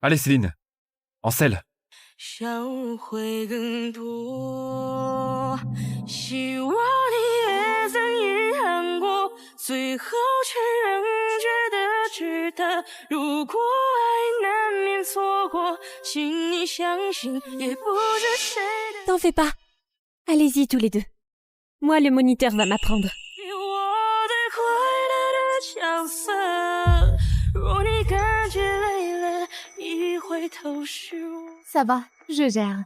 Allez Céline, en selle. 笑会更多，希望你也曾遗憾过，最后却仍觉得值得。如果爱难免错过，请你相信，也不是谁的。 T'en fais pas. Allez-y tous les deux. Moi, le moniteur va m'apprendre. 我的快乐的角色，若你感觉累了，一回头是我。 Ça va, je gère.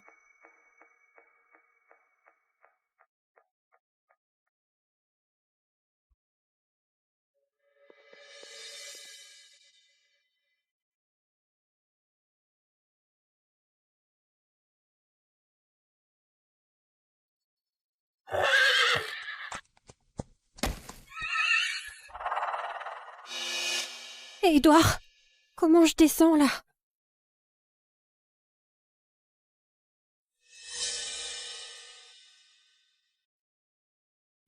Hé, Édouard, comment je descends là?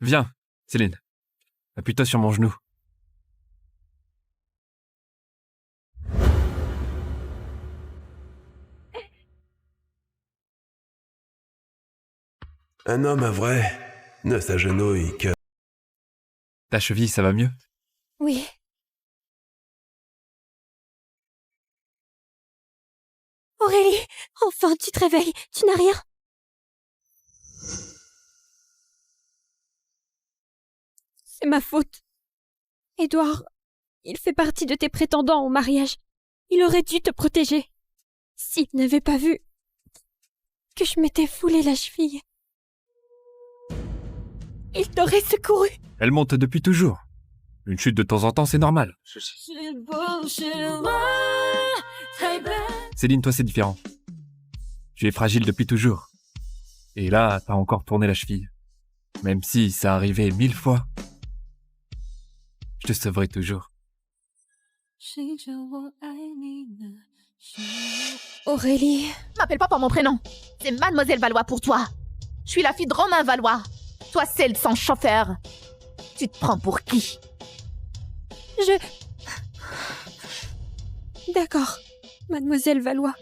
Viens, Céline. Appuie-toi sur mon genou. Un homme vrai ne s'agenouille que... Ta cheville, ça va mieux? Oui. Aurélie, enfin tu te réveilles, tu n'as rien? C'est ma faute. Édouard, il fait partie de tes prétendants au mariage. Il aurait dû te protéger. S'il n'avait pas vu que je m'étais foulé la cheville, il t'aurait secouru. Elle monte depuis toujours. Une chute de temps en temps, c'est normal. Céline, toi, c'est différent. Tu es fragile depuis toujours. Et là, t'as encore tourné la cheville. Même si ça arrivait 1000 fois, je te sauverai toujours. Aurélie... M'appelle pas par mon prénom. C'est Mademoiselle Valois pour toi. Je suis la fille de Romain Valois. Toi, celle sans chauffeur. Tu te prends pour qui? D'accord, Mademoiselle Valois.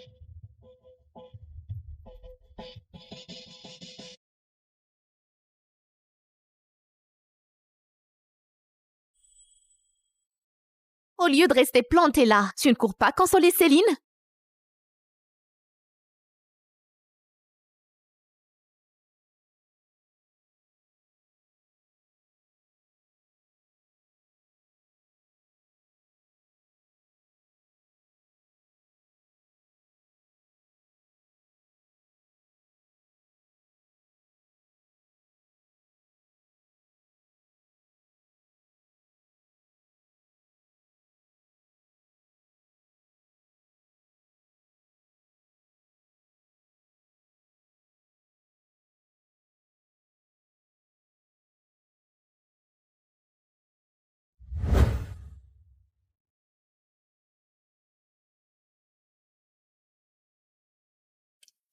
Au lieu de rester plantée là, tu ne cours pas consoler Céline?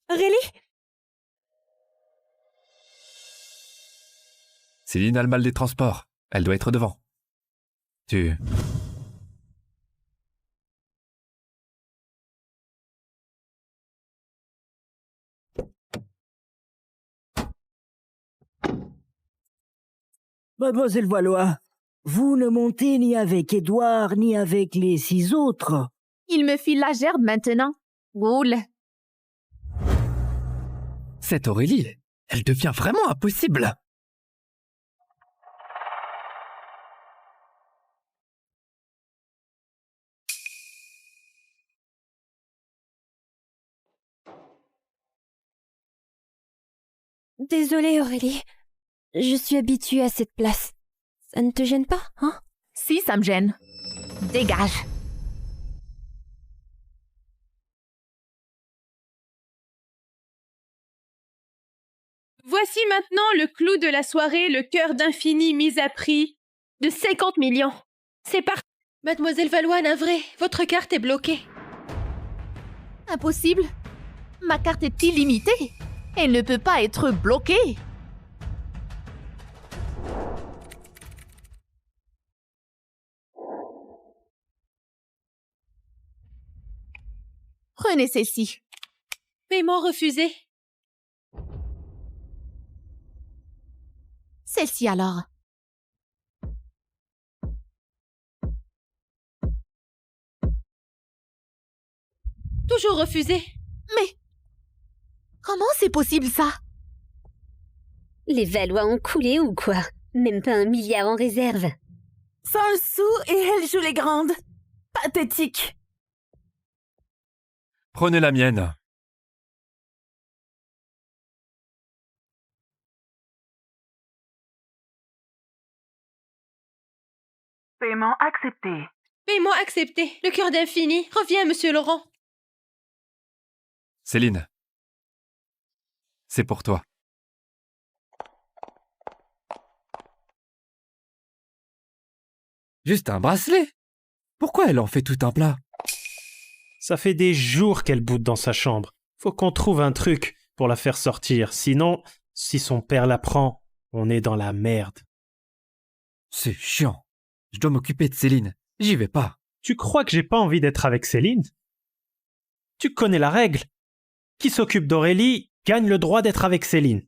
Aurélie? Céline a le mal des transports. Elle doit être devant. Tu... Mademoiselle Valois, vous ne montez ni avec Édouard ni avec les 6 autres. Il me file la gerbe maintenant. Roule. Cette Aurélie, elle devient vraiment impossible. Désolée, Aurélie. Je suis habituée à cette place. Ça ne te gêne pas, hein? Si, ça me gêne. Dégage. Voici maintenant le clou de la soirée, le cœur d'infini mis à prix de 50 millions. C'est parti. Mademoiselle Valois, navrée, votre carte est bloquée. Impossible. Ma carte est illimitée. Elle ne peut pas être bloquée. Prenez celle-ci. Paiement refusé. Celle-ci alors. Toujours refusé. Mais comment c'est possible ça? Les Valois ont coulé ou quoi? Même pas 1 milliard en réserve. Sans le sou et elle joue les grandes. Pathétique. Prenez la mienne. Paiement accepté. Paiement accepté. Le cœur d'infini. Reviens, monsieur Laurent. Céline. C'est pour toi. Juste un bracelet. Pourquoi elle en fait tout un plat? Ça fait des jours qu'elle boude dans sa chambre. Faut qu'on trouve un truc pour la faire sortir. Sinon, si son père la prend, on est dans la merde. C'est chiant. Je dois m'occuper de Céline. J'y vais pas. Tu crois que j'ai pas envie d'être avec Céline? Tu connais la règle. Qui s'occupe d'Aurélie gagne le droit d'être avec Céline.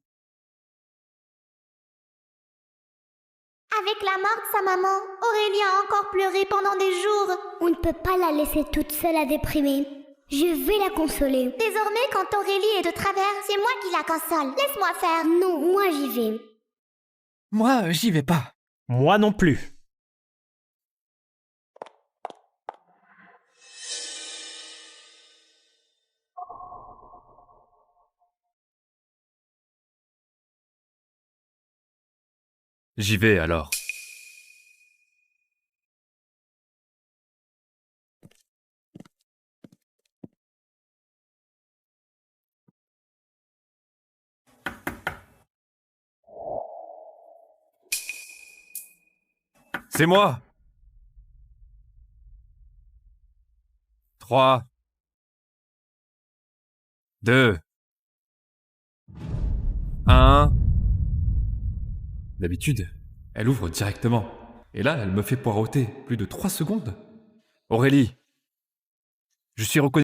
Avec la mort de sa maman, Aurélie a encore pleuré pendant des jours. On ne peut pas la laisser toute seule à déprimer. Je vais la consoler. Désormais, quand Aurélie est de travers, c'est moi qui la console. Laisse-moi faire. Non, moi j'y vais. Moi, j'y vais pas. Moi non plus. J'y vais alors. C'est moi. 3, 2, 1. D'habitude, elle ouvre directement. Et là, elle me fait poireauter plus de 3 secondes. Aurélie, je suis reconnu.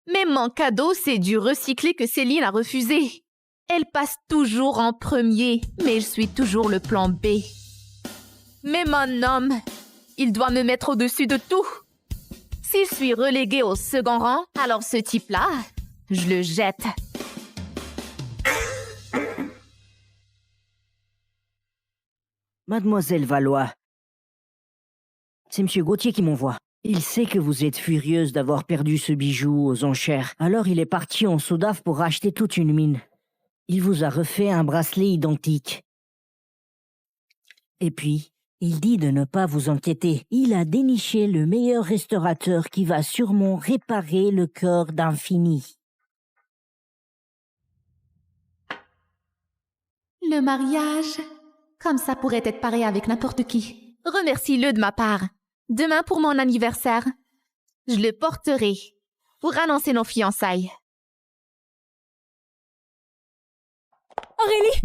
Mais mon cadeau, c'est du recyclé que Céline a refusé. Elle passe toujours en premier, mais je suis toujours le plan B. Mais mon homme, il doit me mettre au-dessus de tout. Si je suis reléguée au second rang, alors ce type-là, je le jette. Mademoiselle Valois, c'est M. Gauthier qui m'envoie. Il sait que vous êtes furieuse d'avoir perdu ce bijou aux enchères. Alors il est parti en Soudaf pour racheter toute une mine. Il vous a refait un bracelet identique. Et puis, Il dit de ne pas vous inquiéter. Il a déniché le meilleur restaurateur qui va sûrement réparer le cœur d'Infini. Le mariage, comme ça pourrait être pareil avec n'importe qui. Remercie-le de ma part. Demain pour mon anniversaire, je le porterai pour annoncer nos fiançailles. Aurélie!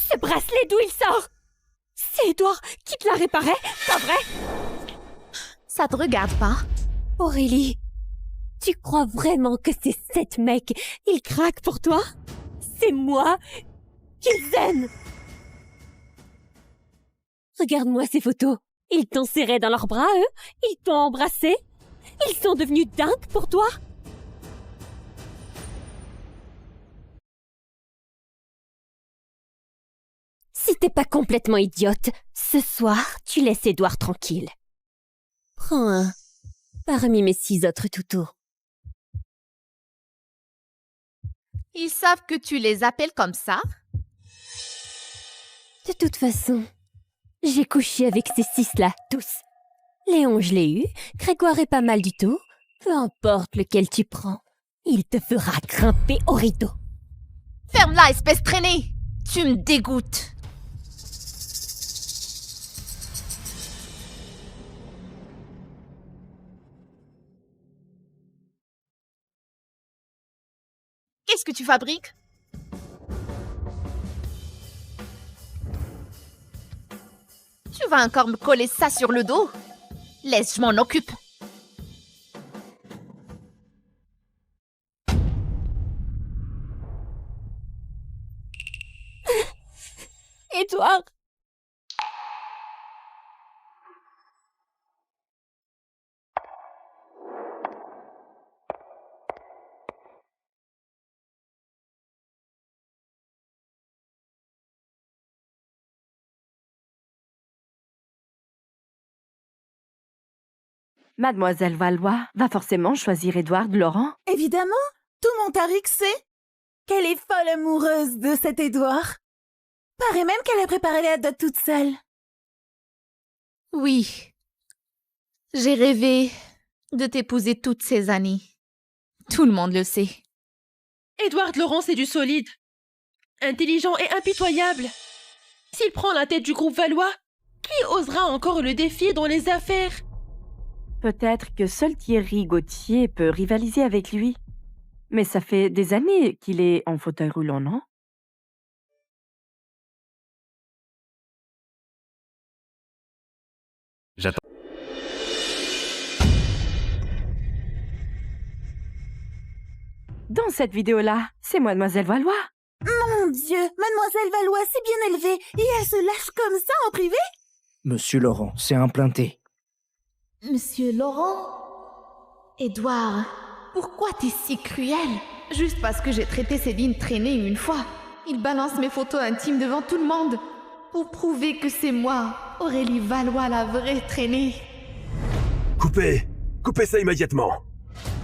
Ce bracelet, d'où il sort? C'est Edouard qui te l'a réparé, pas vrai? Ça te regarde pas? Aurélie, tu crois vraiment que ces 7 mecs, ils craquent pour toi? C'est moi qu'ils aiment! Regarde-moi ces photos. Ils t'ont serré dans leurs bras, eux? Ils t'ont embrassé? Ils sont devenus dingues pour toi? Si t'es pas complètement idiote, ce soir, tu laisses Edouard tranquille. Prends un parmi mes 6 autres toutous. Ils savent que tu les appelles comme ça? De toute façon, j'ai couché avec ces 6-là, tous. Léon, je l'ai eu. Grégoire est pas mal du tout. Peu importe lequel tu prends, il te fera grimper au rideau. Ferme-la, espèce traînée! Tu me dégoûtes! Qu'est-ce que tu fabriques? Tu vas encore me coller ça sur le dos? Laisse, je m'en occupe. Edouard! Mademoiselle Valois va forcément choisir Édouard Laurent. Évidemment, tout Montarix sait qu'elle est folle amoureuse de cet Édouard. Paraît même qu'elle a préparé la dot toute seule. Oui. J'ai rêvé de t'épouser toutes ces années. Tout le monde le sait. Édouard Laurent, c'est du solide. Intelligent et impitoyable. S'il prend la tête du groupe Valois, qui osera encore le défier dans les affaires? Peut-être que seul Thierry Gauthier peut rivaliser avec lui. Mais ça fait des années qu'il est en fauteuil roulant, non? J'attends. Dans cette vidéo-là, c'est Mademoiselle Valois. Mon Dieu, Mademoiselle Valois, c'est bien élevé et elle se lâche comme ça en privé? Monsieur Laurent, c'est implanté. Monsieur Laurent? Édouard, pourquoi t'es si cruel? Juste parce que j'ai traité Céline traînée une fois. Il balance mes photos intimes devant tout le monde pour prouver que c'est moi, Aurélie Valois, la vraie traînée. Coupez! Coupez ça immédiatement!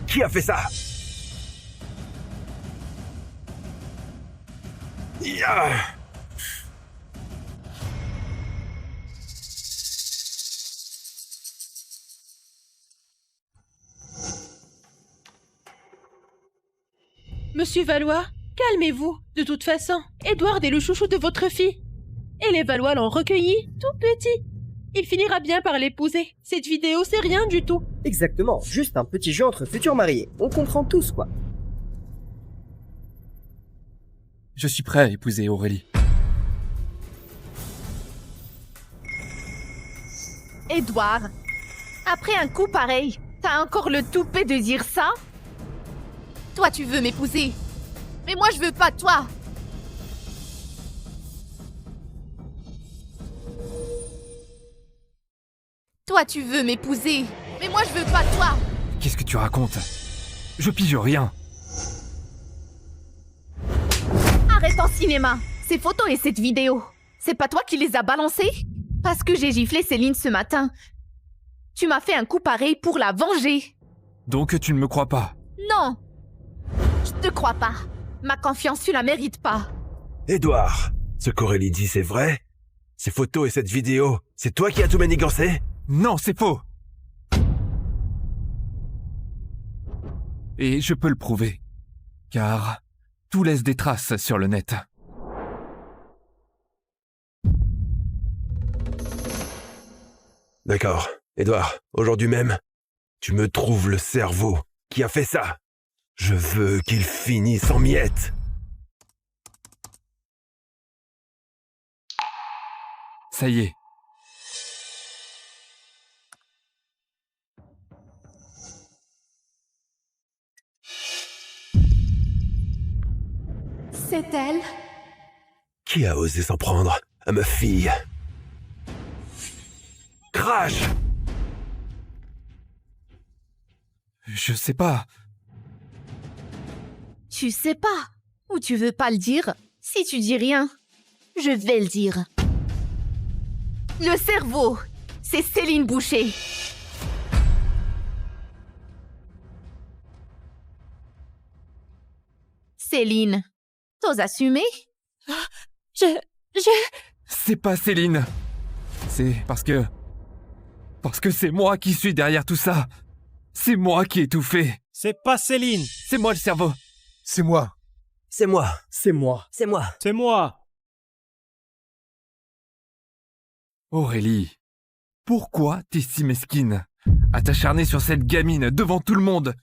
Qui a fait ça? Ya! Monsieur Valois, calmez-vous. De toute façon, Édouard est le chouchou de votre fille. Et les Valois l'ont recueilli, tout petit. Il finira bien par l'épouser. Cette vidéo, c'est rien du tout. Exactement, juste un petit jeu entre futurs mariés. On comprend tous, quoi. Je suis prêt à épouser Aurélie. Édouard, après un coup pareil, t'as encore le toupet de dire ça? Toi, tu veux m'épouser. Mais moi, je veux pas toi. Toi, tu veux m'épouser. Mais moi, je veux pas toi. Qu'est-ce que tu racontes? Je pige rien. Arrête en cinéma. Ces photos et cette vidéo, c'est pas toi qui les as balancées? Parce que j'ai giflé Céline ce matin. Tu m'as fait un coup pareil pour la venger. Donc tu ne me crois pas? Non. Je te crois pas. Ma confiance, tu la mérites pas. Édouard, Ce qu'Aurélie dit, c'est vrai? Ces photos et cette vidéo, c'est toi qui as tout manigancé? Non, c'est faux. Et je peux le prouver, car tout laisse des traces sur le net. D'accord. Edouard, aujourd'hui même, tu me trouves le cerveau qui a fait ça. Je veux qu'il finisse en miettes. Ça y est. C'est elle? Qui a osé s'en prendre à ma fille? Crash! Je sais pas. Tu sais pas? Ou tu veux pas le dire? Si tu dis rien, je vais le dire. Le cerveau, c'est Céline Boucher. Céline, t'oses assumer? C'est pas Céline. C'est parce que c'est moi qui suis derrière tout ça. C'est moi qui ai tout fait. C'est pas Céline. C'est moi le cerveau. C'est moi. C'est moi. C'est moi. C'est moi. C'est moi. Aurélie, pourquoi t'es si mesquine à t'acharner sur cette gamine devant tout le monde?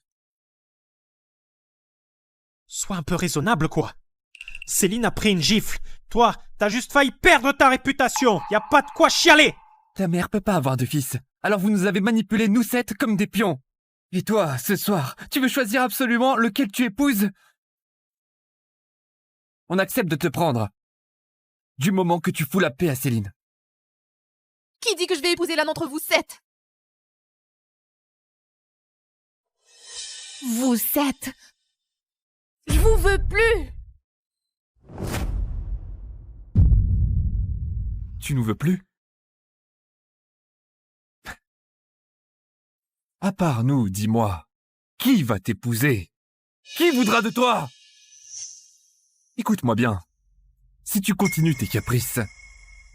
Sois un peu raisonnable, quoi. Céline a pris une gifle. Toi, t'as juste failli perdre ta réputation. Y a pas de quoi chialer. Ta mère peut pas avoir de fils. Alors vous nous avez manipulés, nous 7, comme des pions. Et toi, ce soir, tu veux choisir absolument lequel tu épouses? On accepte de te prendre. Du moment que tu fous la paix à Céline. Qui dit que je vais épouser l'un d'entre vous 7? Vous 7? Je vous veux plus! Tu nous veux plus? À part nous, dis-moi, qui va t'épouser? Qui voudra de toi? Écoute-moi bien. Si tu continues tes caprices,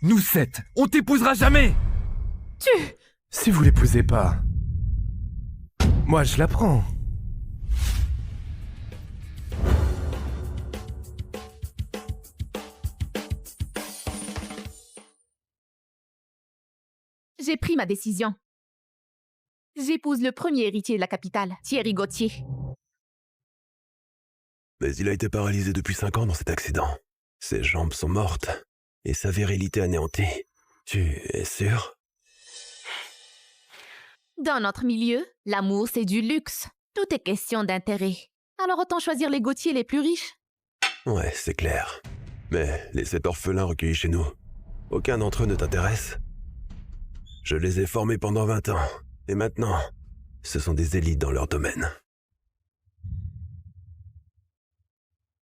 nous 7, on t'épousera jamais! Si vous l'épousez pas, moi je la prends. J'ai pris ma décision. J'épouse le premier héritier de la capitale, Thierry Gauthier. Mais il a été paralysé depuis 5 ans dans cet accident. Ses jambes sont mortes et sa virilité anéantie. Tu es sûr? Dans notre milieu, l'amour, c'est du luxe. Tout est question d'intérêt. Alors autant choisir les Gauthier les plus riches. Ouais, c'est clair. Mais les 7 orphelins recueillis chez nous, aucun d'entre eux ne t'intéresse? Je les ai formés pendant 20 ans. Et maintenant, ce sont des élites dans leur domaine.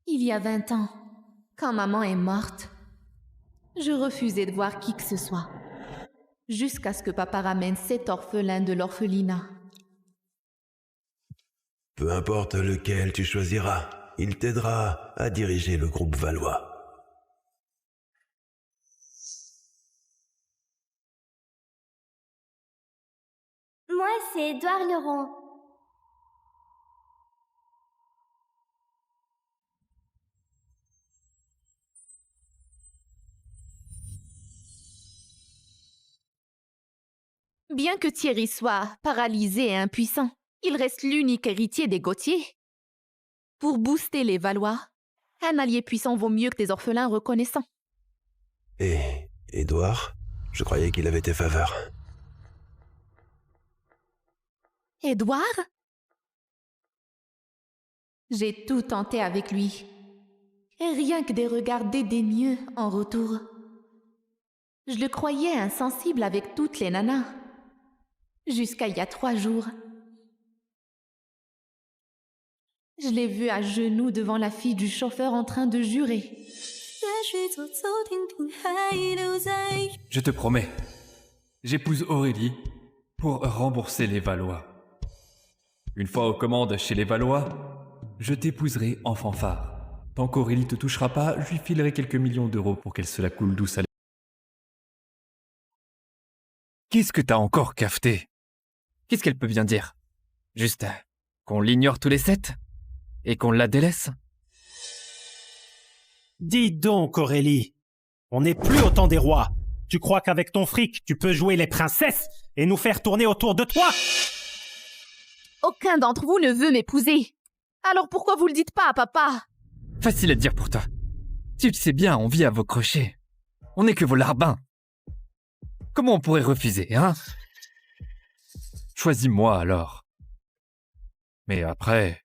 Il y a 20 ans, quand maman est morte, je refusais de voir qui que ce soit. Jusqu'à ce que papa ramène 7 orphelins de l'orphelinat. Peu importe lequel tu choisiras, il t'aidera à diriger le groupe Valois. Moi, c'est Édouard Leron. Bien que Thierry soit paralysé et impuissant, il reste l'unique héritier des Gauthier. Pour booster les Valois, un allié puissant vaut mieux que des orphelins reconnaissants. Et Édouard, je croyais qu'il avait tes faveurs. Édouard? J'ai tout tenté avec lui. Et rien que des regards dédaigneux en retour. Je le croyais insensible avec toutes les nanas. Jusqu'à il y a 3 jours. Je l'ai vu à genoux devant la fille du chauffeur en train de jurer. Je te promets, j'épouse Aurélie pour rembourser les Valois. Une fois aux commandes chez les Valois, je t'épouserai en fanfare, Tant qu'Aurélie te touchera pas, je lui filerai quelques millions d'euros pour qu'elle se la coule douce à Qu'est-ce que t'as encore cafeté? Qu'est-ce qu'elle peut bien dire? Juste qu'on l'ignore tous les 7? Et qu'on la délaisse? Dis donc, Aurélie, on n'est plus au temps des rois. Tu crois qu'avec ton fric, tu peux jouer les princesses et nous faire tourner autour de toi? Aucun d'entre vous ne veut m'épouser. Alors pourquoi vous le dites pas à papa? Facile à dire pour toi. Tu le sais bien, on vit à vos crochets. On n'est que vos larbins. Comment on pourrait refuser, hein? Choisis-moi alors. Mais après,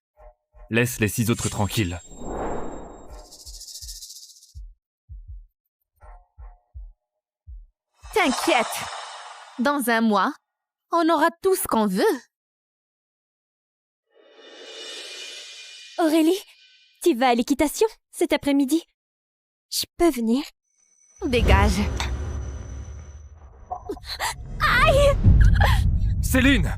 laisse les 6 autres tranquilles. T'inquiète. Dans un mois, on aura tout ce qu'on veut. Aurélie, tu vas à l'équitation cet après-midi? Je peux venir? Dégage. Aïe! Céline!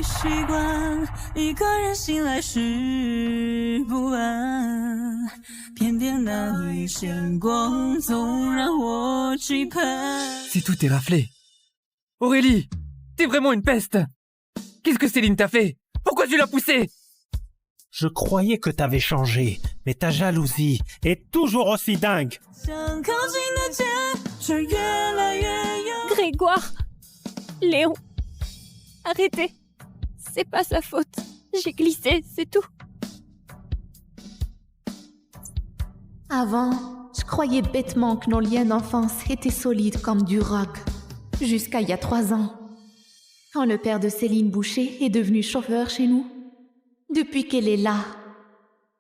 习惯一个人醒来时不安，偏偏那一线光总让我期盼。 C'est tout est raflé. Aurélie, t'es vraiment une peste. Qu'est-ce que Céline t'a fait? Pourquoi tu l'as poussée? Je croyais que t'avais changé, mais ta jalousie est toujours aussi dingue. 想靠近的街，却越来越远。 Grégoire! Léon! Arrêtez! C'est pas sa faute. J'ai glissé, c'est tout. Avant, je croyais bêtement que nos liens d'enfance étaient solides comme du roc. Jusqu'à il y a 3 ans. Quand le père de Céline Boucher est devenu chauffeur chez nous. Depuis qu'elle est là,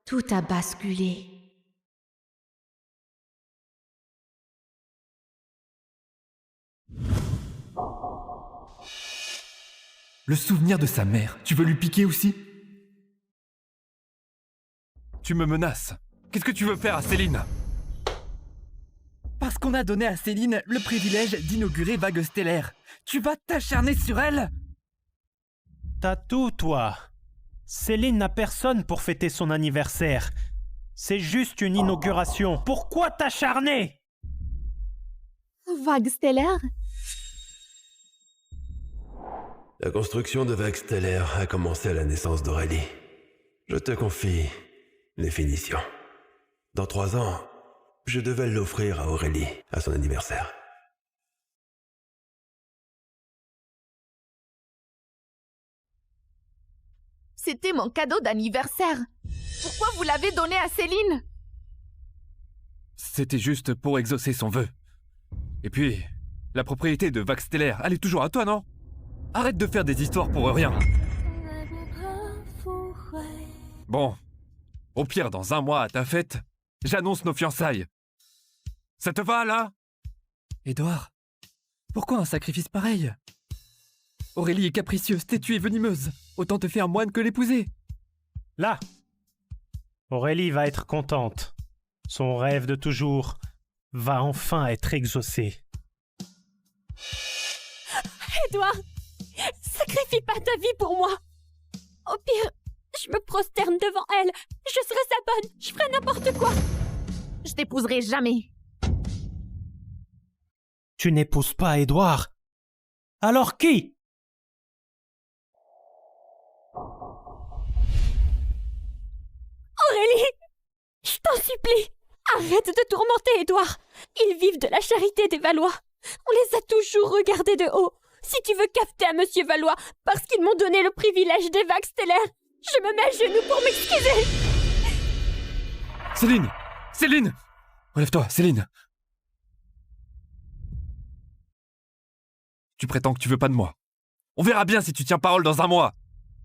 tout a basculé. Le souvenir de sa mère, tu veux lui piquer aussi? Tu me menaces. Qu'est-ce que tu veux faire à Céline? Parce qu'on a donné à Céline le privilège d'inaugurer Vague Stellaire. Tu vas t'acharner sur elle? T'as tout, toi. Céline n'a personne pour fêter son anniversaire. C'est juste une inauguration. Pourquoi t'acharner? Vague stellaire? La construction de Vague Stellaire a commencé à la naissance d'Aurélie. Je te confie les finitions. Dans 3 ans, je devais l'offrir à Aurélie à son anniversaire. C'était mon cadeau d'anniversaire. Pourquoi vous l'avez donné à Céline? C'était juste pour exaucer son vœu. Et puis, la propriété de Vague Stellaire, elle est toujours à toi, non? Arrête de faire des histoires pour rien. Bon, au pire, dans 1 mois à ta fête, j'annonce nos fiançailles. Ça te va, là? Édouard, pourquoi un sacrifice pareil? Aurélie est capricieuse, têtue et venimeuse. Autant te faire moine que l'épouser. Là, Aurélie va être contente. Son rêve de toujours va enfin être exaucé. Édouard! Sacrifie pas ta vie pour moi! Au pire, je me prosterne devant elle. Je serai sa bonne. Je ferai n'importe quoi. Je t'épouserai jamais. Tu n'épouses pas Édouard. Alors qui? Aurélie! Je t'en supplie! Arrête de tourmenter Édouard! Ils vivent de la charité des Valois. On les a toujours regardés de haut. Si tu veux cafeter à Monsieur Valois parce qu'ils m'ont donné le privilège des Vagues Stellaires, je me mets à genoux pour m'excuser! Céline! Céline! Relève-toi, Céline! Tu prétends que tu veux pas de moi. On verra bien si tu tiens parole dans 1 mois.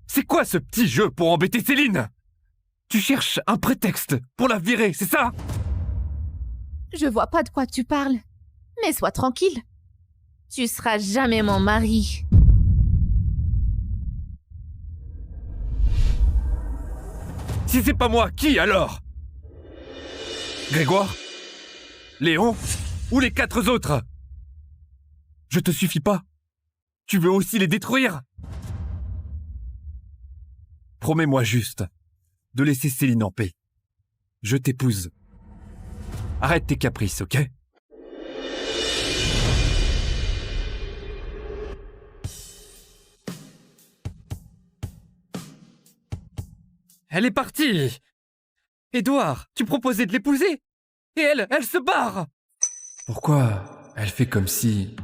C'est quoi ce petit jeu pour embêter Céline? Tu cherches un prétexte pour la virer, c'est ça? Je vois pas de quoi tu parles. Mais sois tranquille. Tu seras jamais mon mari. Si c'est pas moi, qui alors? Grégoire? Léon? Ou les 4 autres? Je te suffis pas? Tu veux aussi les détruire? Promets-moi juste de laisser Céline en paix. Je t'épouse. Arrête tes caprices, ok? Elle est partie! Édouard, tu proposais de l'épouser! Et elle se barre! Pourquoi elle fait comme si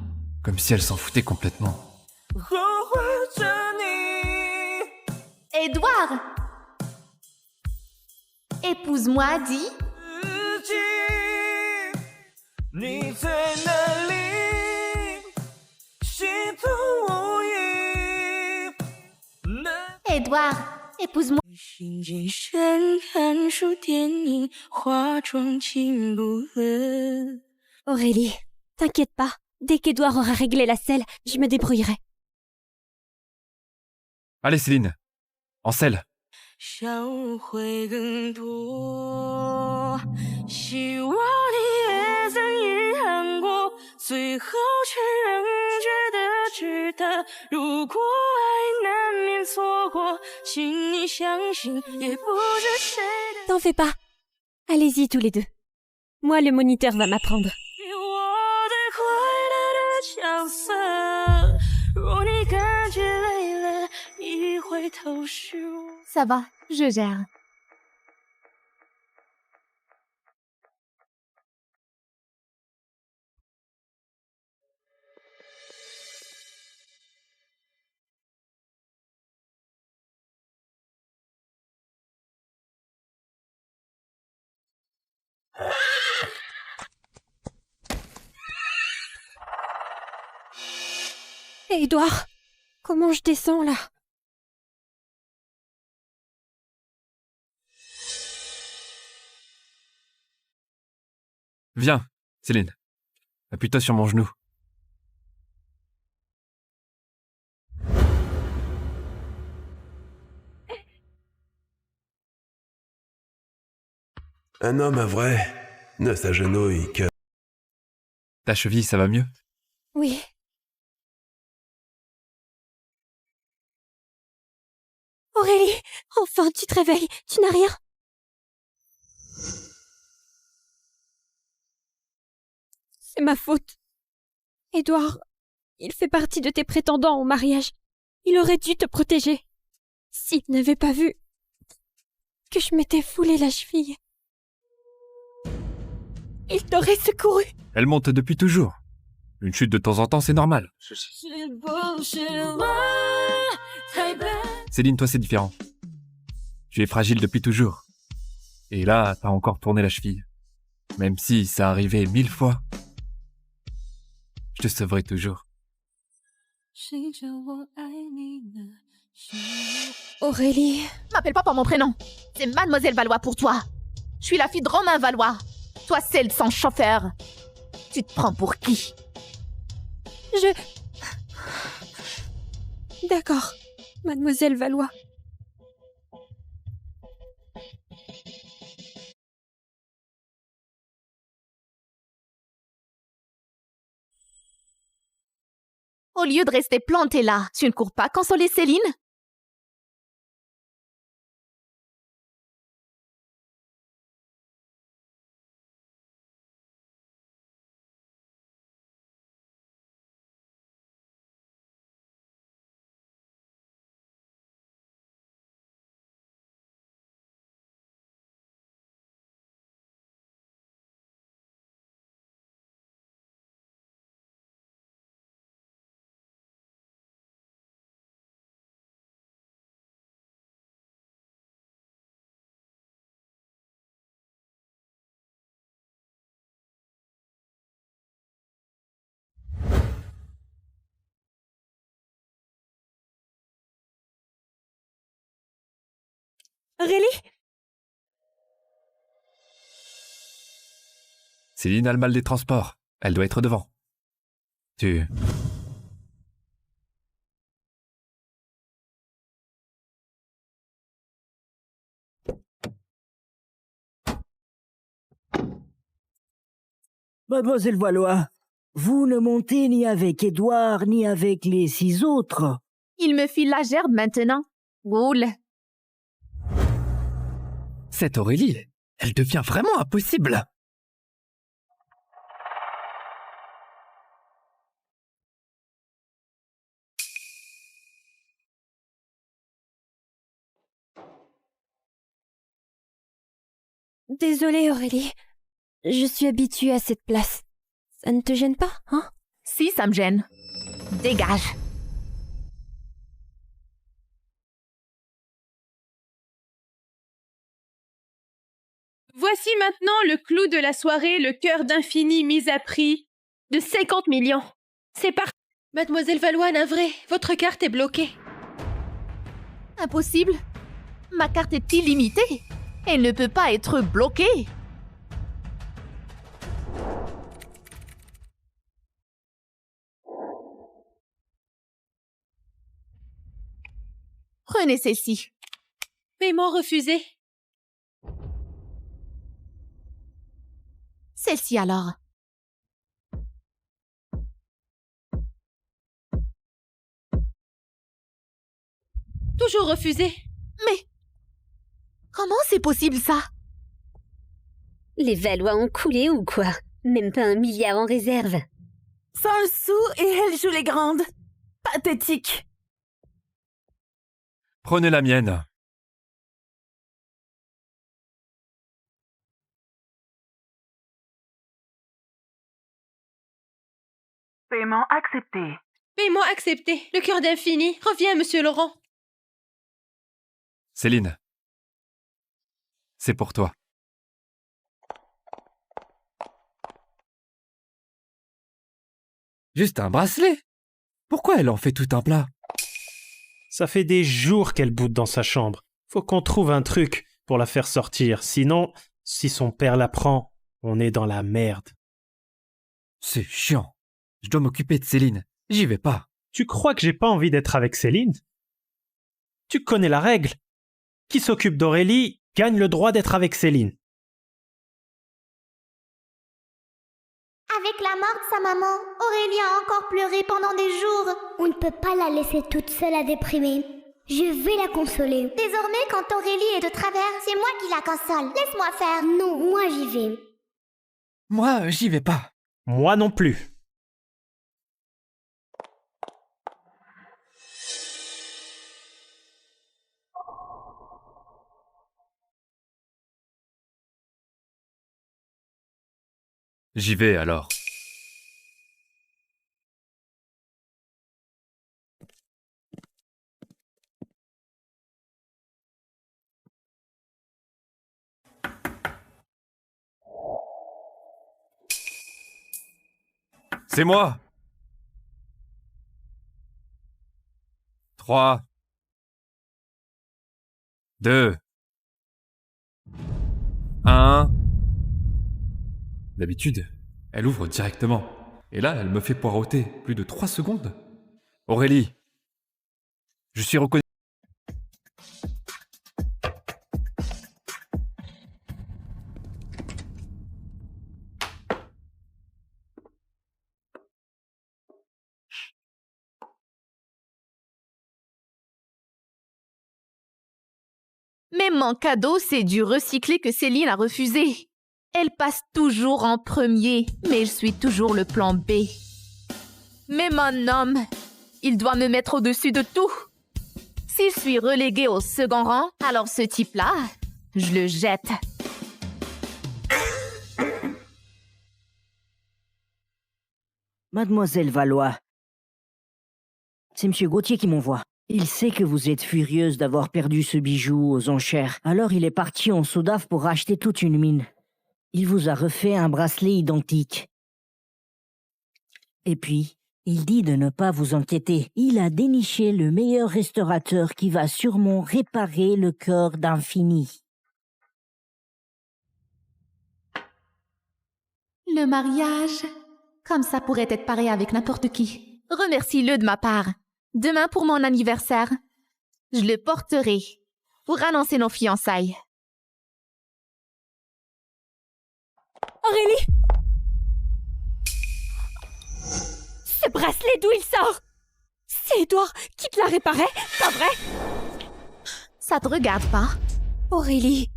elle s'en foutait complètement? Édouard! Épouse-moi, dis. Édouard, épouse-moi. Aurélie, t'inquiète pas. Dès qu'Édouard aura réglé la selle, je me débrouillerai. Allez Céline, en selle. 笑会更多，希望你也曾遗憾过，最后却仍觉得值得。如果爱难免错过，请你相信，也不知谁的。 T'en fais pas. Allez-y tous les deux. Moi, le moniteur va m'apprendre. 我的快乐的角色，若你感觉累了，一回头是我。 Ça va, je gère. Édouard, comment je descends là? Viens, Céline. Appuie-toi sur mon genou. Un homme, un vrai, ne s'agenouille que... Ta cheville, ça va mieux? Oui. Aurélie, enfin tu te réveilles, tu n'as rien? C'est ma faute. Édouard, il fait partie de tes prétendants au mariage. Il aurait dû te protéger. S'il n'avait pas vu que je m'étais foulé la cheville, il t'aurait secouru. Elle monte depuis toujours. Une chute de temps en temps, c'est normal. Céline, toi, c'est différent. Tu es fragile depuis toujours. Et là, t'as encore tourné la cheville. Même si ça arrivait 1000 fois, je te sauverai toujours. Aurélie... M'appelle pas par mon prénom. C'est Mademoiselle Valois pour toi. Je suis la fille de Romain Valois. Toi, celle sans chauffeur. Tu te prends pour qui? D'accord, Mademoiselle Valois. Au lieu de rester planté là, tu ne cours pas consoler Céline? Aurélie? Céline a le mal des transports. Elle doit être devant. Tu... Mademoiselle Valois, vous ne montez ni avec Édouard ni avec les 6 autres. Il me file la gerbe maintenant. Roule. Cette Aurélie, elle devient vraiment impossible. Désolée, Aurélie. Je suis habituée à cette place. Ça ne te gêne pas, hein? Si, ça me gêne. Dégage. Voici maintenant le clou de la soirée, le cœur d'infini mis à prix de 50 millions. C'est parti. Mademoiselle Valois, navrée, votre carte est bloquée. Impossible. Ma carte est illimitée. Elle ne peut pas être bloquée. Prenez celle-ci. Paiement refusé. Celle-ci alors. Toujours refusé. Mais comment c'est possible ça? Les Valois ont coulé ou quoi? Même pas 1 milliard en réserve. Sans le sou et elle joue les grandes. Pathétique. Prenez la mienne. Paiement accepté. Paiement accepté. Le cœur d'infini. Reviens, monsieur Laurent. Céline, c'est pour toi. Juste un bracelet? Pourquoi elle en fait tout un plat? Ça fait des jours qu'elle boude dans sa chambre. Faut qu'on trouve un truc pour la faire sortir. Sinon, si son père la prend, on est dans la merde. C'est chiant. Je dois m'occuper de Céline. J'y vais pas. Tu crois que j'ai pas envie d'être avec Céline? Tu connais la règle. Qui s'occupe d'Aurélie gagne le droit d'être avec Céline. Avec la mort de sa maman, Aurélie a encore pleuré pendant des jours. On ne peut pas la laisser toute seule à déprimer. Je vais la consoler. Désormais, quand Aurélie est de travers, c'est moi qui la console. Laisse-moi faire. Non, moi j'y vais. Moi, j'y vais pas. Moi non plus. J'y vais alors. C'est moi. 3, 2, 1... D'habitude, elle ouvre directement. Et là, elle me fait poireauter plus de 3 secondes. Aurélie, je suis reconnaissant. Mais mon cadeau, c'est du recyclé que Céline a refusé. Elle passe toujours en premier, mais je suis toujours le plan B. Mais mon homme, il doit me mettre au-dessus de tout. Si je suis reléguée au second rang, alors ce type-là, je le jette. Mademoiselle Valois, c'est M. Gauthier qui m'envoie. Il sait que vous êtes furieuse d'avoir perdu ce bijou aux enchères. Alors il est parti en Soudaf pour racheter toute une mine. Il vous a refait un bracelet identique. Et puis, il dit de ne pas vous inquiéter. Il a déniché le meilleur restaurateur qui va sûrement réparer le cœur d'infini. Le mariage, comme ça pourrait être pareil avec n'importe qui. Remercie-le de ma part. Demain pour mon anniversaire, je le porterai pour annoncer nos fiançailles. Aurélie! Ce bracelet, d'où il sort? C'est Édouard qui te l'a réparé, pas vrai? Ça te regarde pas? Aurélie,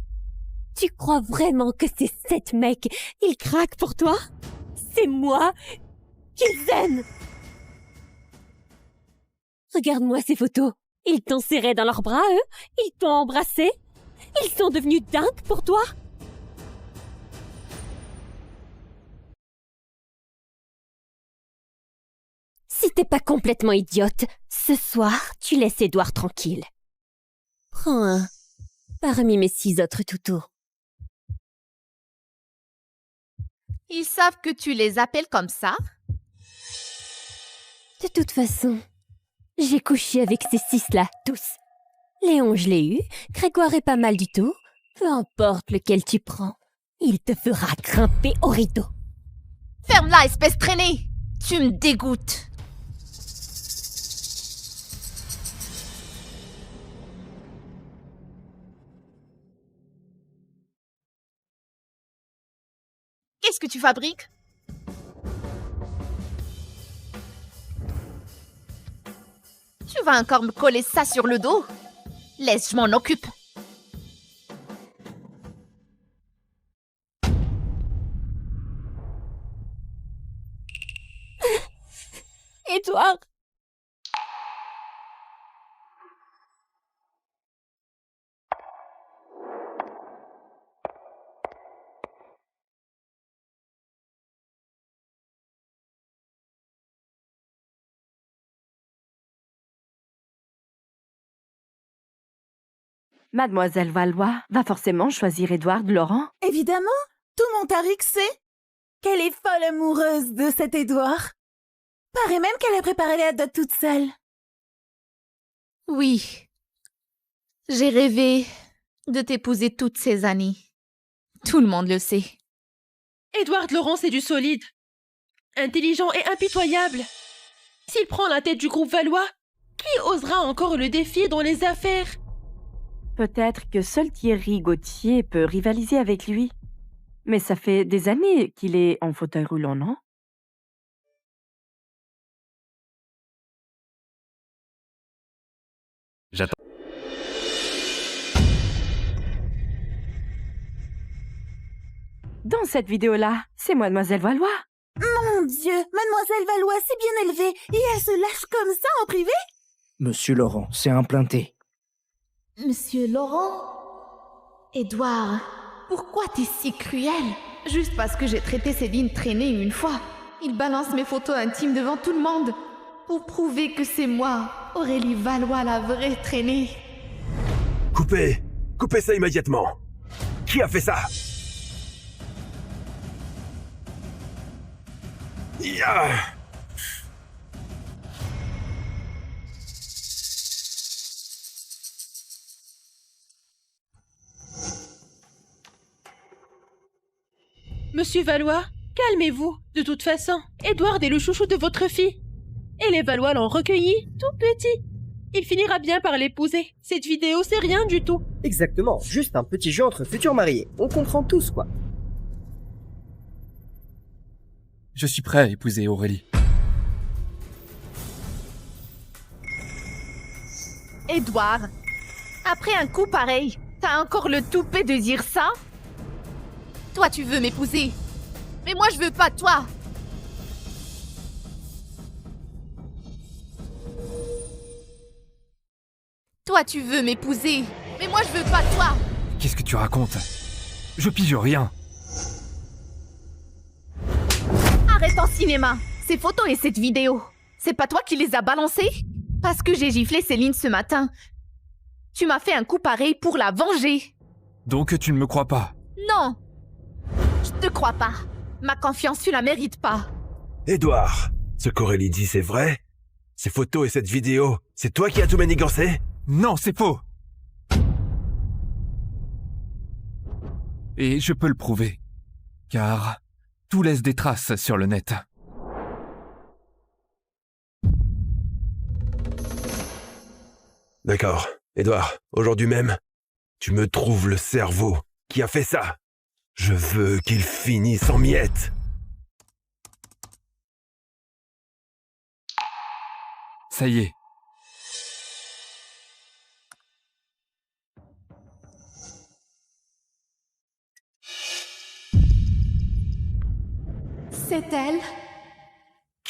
Tu crois vraiment que ces 7 mecs, ils craquent pour toi? C'est moi qu'ils aiment! Regarde-moi ces photos. Ils t'ont serré dans leurs bras, eux? Ils t'ont embrassé? Ils sont devenus dingues pour toi? Si t'es pas complètement idiote, ce soir, tu laisses Édouard tranquille. Prends un parmi mes 6 autres toutous. Ils savent que tu les appelles comme ça? De toute façon, j'ai couché avec ces 6-là, tous. Léon, je l'ai eu. Grégoire est pas mal du tout. Peu importe lequel tu prends, il te fera grimper au rideau. Ferme-la, espèce traînée! Tu me dégoûtes! Qu'est-ce que tu fabriques? Tu vas encore me coller ça sur le dos? Laisse, je m'en occupe. Édouard! Mademoiselle Valois va forcément choisir Édouard Laurent. Évidemment, tout Montarix sait qu'elle est folle amoureuse de cet Édouard. Paraît même qu'elle a préparé la dot toute seule. Oui. J'ai rêvé de t'épouser toutes ces années. Tout le monde le sait. Édouard Laurent, c'est du solide. Intelligent et impitoyable. S'il prend la tête du groupe Valois, qui osera encore le défier dans les affaires? Peut-être que seul Thierry Gauthier peut rivaliser avec lui. Mais ça fait des années qu'il est en fauteuil roulant, non? J'attends. Dans cette vidéo-là, c'est Mademoiselle Valois. Mon Dieu, Mademoiselle Valois, c'est bien élevé et elle se lâche comme ça en privé? Monsieur Laurent, c'est implanté. Monsieur Laurent? Édouard, pourquoi t'es si cruel? Juste parce que j'ai traité Céline traînée une fois. Il balance mes photos intimes devant tout le monde. Pour prouver que c'est moi, Aurélie Valois, la vraie traînée. Coupez! Coupez ça immédiatement! Qui a fait ça? Ya! Monsieur Valois, calmez-vous. De toute façon, Édouard est le chouchou de votre fille. Et les Valois l'ont recueilli, tout petit. Il finira bien par l'épouser. Cette vidéo, c'est rien du tout. Exactement, juste un petit jeu entre futurs mariés. On comprend tous, quoi. Je suis prêt à épouser Aurélie. Édouard, après un coup pareil, t'as encore le toupet de dire ça? Toi, tu veux m'épouser. Mais moi, je veux pas toi. Toi, tu veux m'épouser. Mais moi, je veux pas toi. Qu'est-ce que tu racontes? Je pige rien. Arrête en cinéma. Ces photos et cette vidéo, c'est pas toi qui les as balancées? Parce que j'ai giflé Céline ce matin. Tu m'as fait un coup pareil pour la venger. Donc tu ne me crois pas? Non. Je te crois pas. Ma confiance, tu la mérites pas. Édouard, ce qu'Aurélie dit, c'est vrai? Ces photos et cette vidéo, c'est toi qui as tout manigancé? Non, c'est faux! Et je peux le prouver, car tout laisse des traces sur le net. D'accord. Édouard, aujourd'hui même, tu me trouves le cerveau qui a fait ça. Je veux qu'il finisse en miettes. Ça y est.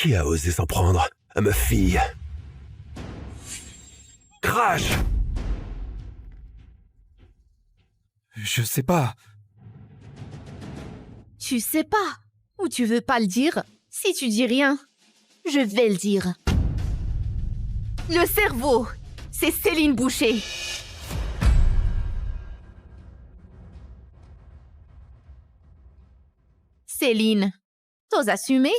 Qui a osé s'en prendre à ma fille? Crash! Je sais pas. Tu sais pas, ou tu veux pas le dire? Si tu dis rien, je vais le dire. Le cerveau, c'est Céline Boucher. Céline, t'oses assumer?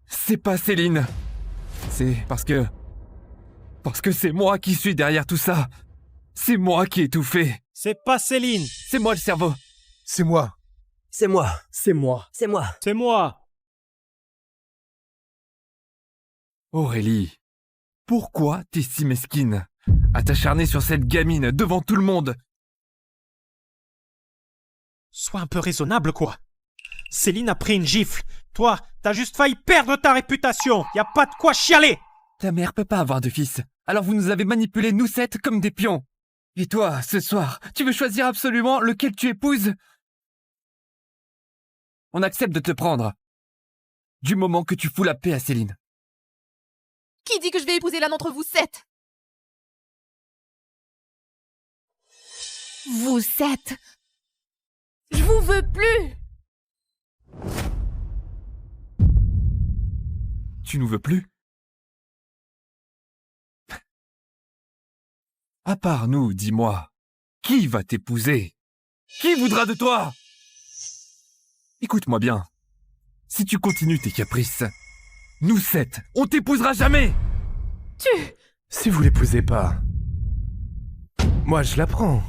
C'est pas Céline. C'est parce que c'est moi qui suis derrière tout ça. C'est moi qui ai tout fait. C'est pas Céline. C'est moi le cerveau. C'est moi. C'est moi. C'est moi. C'est moi. C'est moi. Aurélie, pourquoi t'es si mesquine à t'acharner sur cette gamine devant tout le monde? Sois un peu raisonnable, quoi. Céline a pris une gifle. Toi, t'as juste failli perdre ta réputation. Y a pas de quoi chialer. Ta mère peut pas avoir de fils. Alors vous nous avez manipulés, nous 7, comme des pions. Et toi, ce soir, tu veux choisir absolument lequel tu épouses? On accepte de te prendre. Du moment que tu fous la paix à Céline. Qui dit que je vais épouser l'un d'entre vous 7? Vous 7. Je vous veux plus. Tu nous veux plus? À part nous, dis-moi, qui va t'épouser? Qui voudra de toi? Écoute-moi bien. Si tu continues tes caprices, nous 7, on t'épousera jamais! Si vous l'épousez pas, moi je la prends.